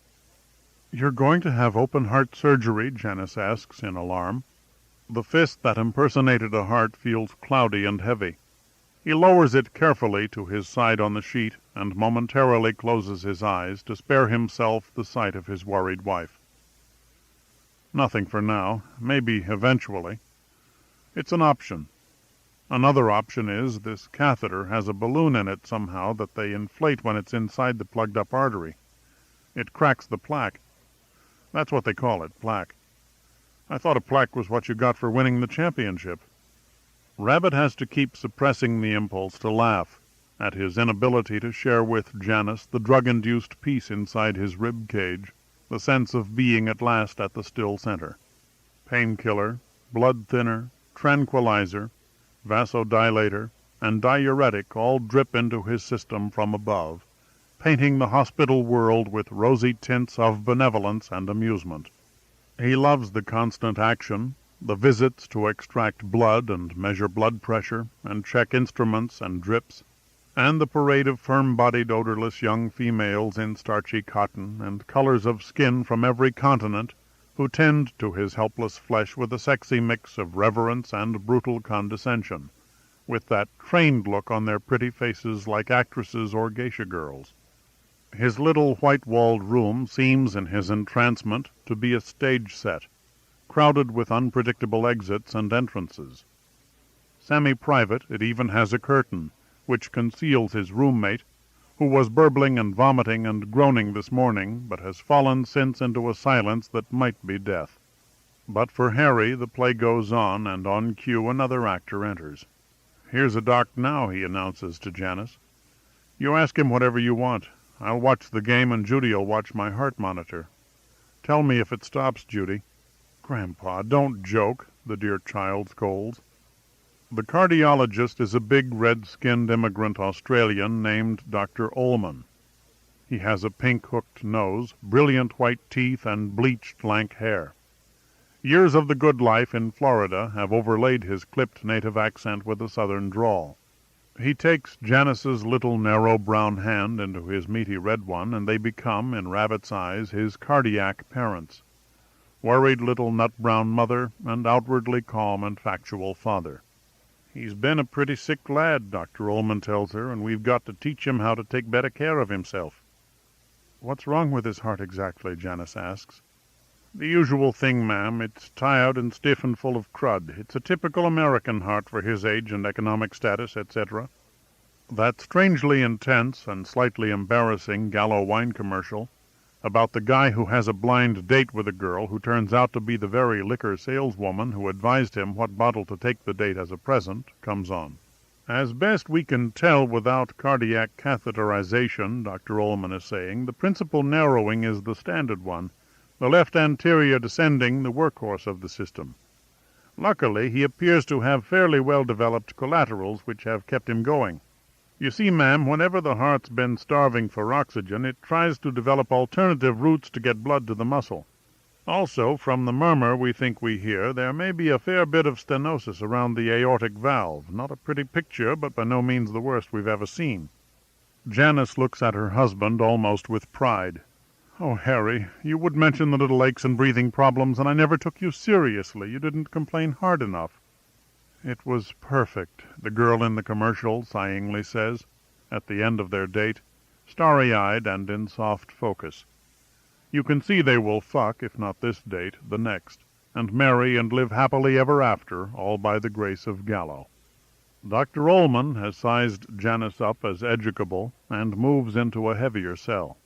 "You're going to have open-heart surgery?" Janice asks in alarm. The fist that impersonated a heart feels cloudy and heavy. He lowers it carefully to his side on the sheet and momentarily closes his eyes to spare himself the sight of his worried wife. "Nothing for now. Maybe eventually. It's an option. Another option is this catheter has a balloon in it somehow that they inflate when it's inside the plugged-up artery. It cracks the plaque. That's what they call it, plaque. I thought a plaque was what you got for winning the championship." Rabbit has to keep suppressing the impulse to laugh at his inability to share with Janice the drug-induced peace inside his rib cage, the sense of being at last at the still center. Painkiller, blood thinner, tranquilizer, vasodilator, and diuretic all drip into his system from above, painting the hospital world with rosy tints of benevolence and amusement. He loves the constant action, The visits to extract blood and measure blood pressure and check instruments and drips, and the parade of firm-bodied, odorless young females in starchy cotton and colors of skin from every continent who tend to his helpless flesh with a sexy mix of reverence and brutal condescension, with that trained look on their pretty faces like actresses or geisha girls. His little white-walled room seems in his entrancement to be a stage set, crowded with unpredictable exits and entrances. Semi-private, it even has a curtain, which conceals his roommate, who was burbling and vomiting and groaning this morning, but has fallen since into a silence that might be death. But for Harry the play goes on, and on cue another actor enters. "Here's a doc now," he announces to Janice. "You ask him whatever you want. I'll watch the game, and Judy'll watch my heart monitor. Tell me if it stops, Judy." "Grandpa, don't joke," the dear child scolds. The cardiologist is a big, red-skinned immigrant Australian named Dr. Ullman. He has a pink-hooked nose, brilliant white teeth, and bleached lank hair. Years of the good life in Florida have overlaid his clipped native accent with a southern drawl. He takes Janice's little narrow brown hand into his meaty red one, and they become, in Rabbit's eyes, his cardiac parents. Worried little nut-brown mother, and outwardly calm and factual father. "He's been a pretty sick lad," Dr. Ullman tells her, "and we've got to teach him how to take better care of himself." "What's wrong with his heart exactly?" Janice asks. "The usual thing, ma'am. It's tired and stiff and full of crud. It's a typical American heart for his age and economic status, etc." That strangely intense and slightly embarrassing Gallo wine commercial about the guy who has a blind date with a girl who turns out to be the very liquor saleswoman who advised him what bottle to take the date as a present comes on. "As best we can tell without cardiac catheterization," Dr. Ullman is saying, "the principal narrowing is the standard one, the left anterior descending, the workhorse of the system. Luckily, he appears to have fairly well-developed collaterals which have kept him going. You see, ma'am, whenever the heart's been starving for oxygen, it tries to develop alternative routes to get blood to the muscle. Also, from the murmur we think we hear, there may be a fair bit of stenosis around the aortic valve. Not a pretty picture, but by no means the worst we've ever seen." Janice looks at her husband almost with pride. "Oh, Harry, you would mention the little aches and breathing problems, and I never took you seriously. You didn't complain hard enough." "It was perfect," the girl in the commercial sighingly says, at the end of their date, starry-eyed and in soft focus. You can see they will fuck, if not this date, the next, and marry and live happily ever after, all by the grace of Gallo. Dr. Ullman has sized Janice up as educable, and moves into a heavier cell.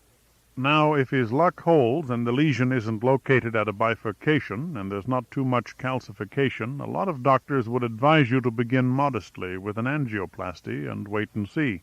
Now, if his luck holds and the lesion isn't located at a bifurcation and there's not too much calcification, a lot of doctors would advise you to begin modestly with an angioplasty and wait and see.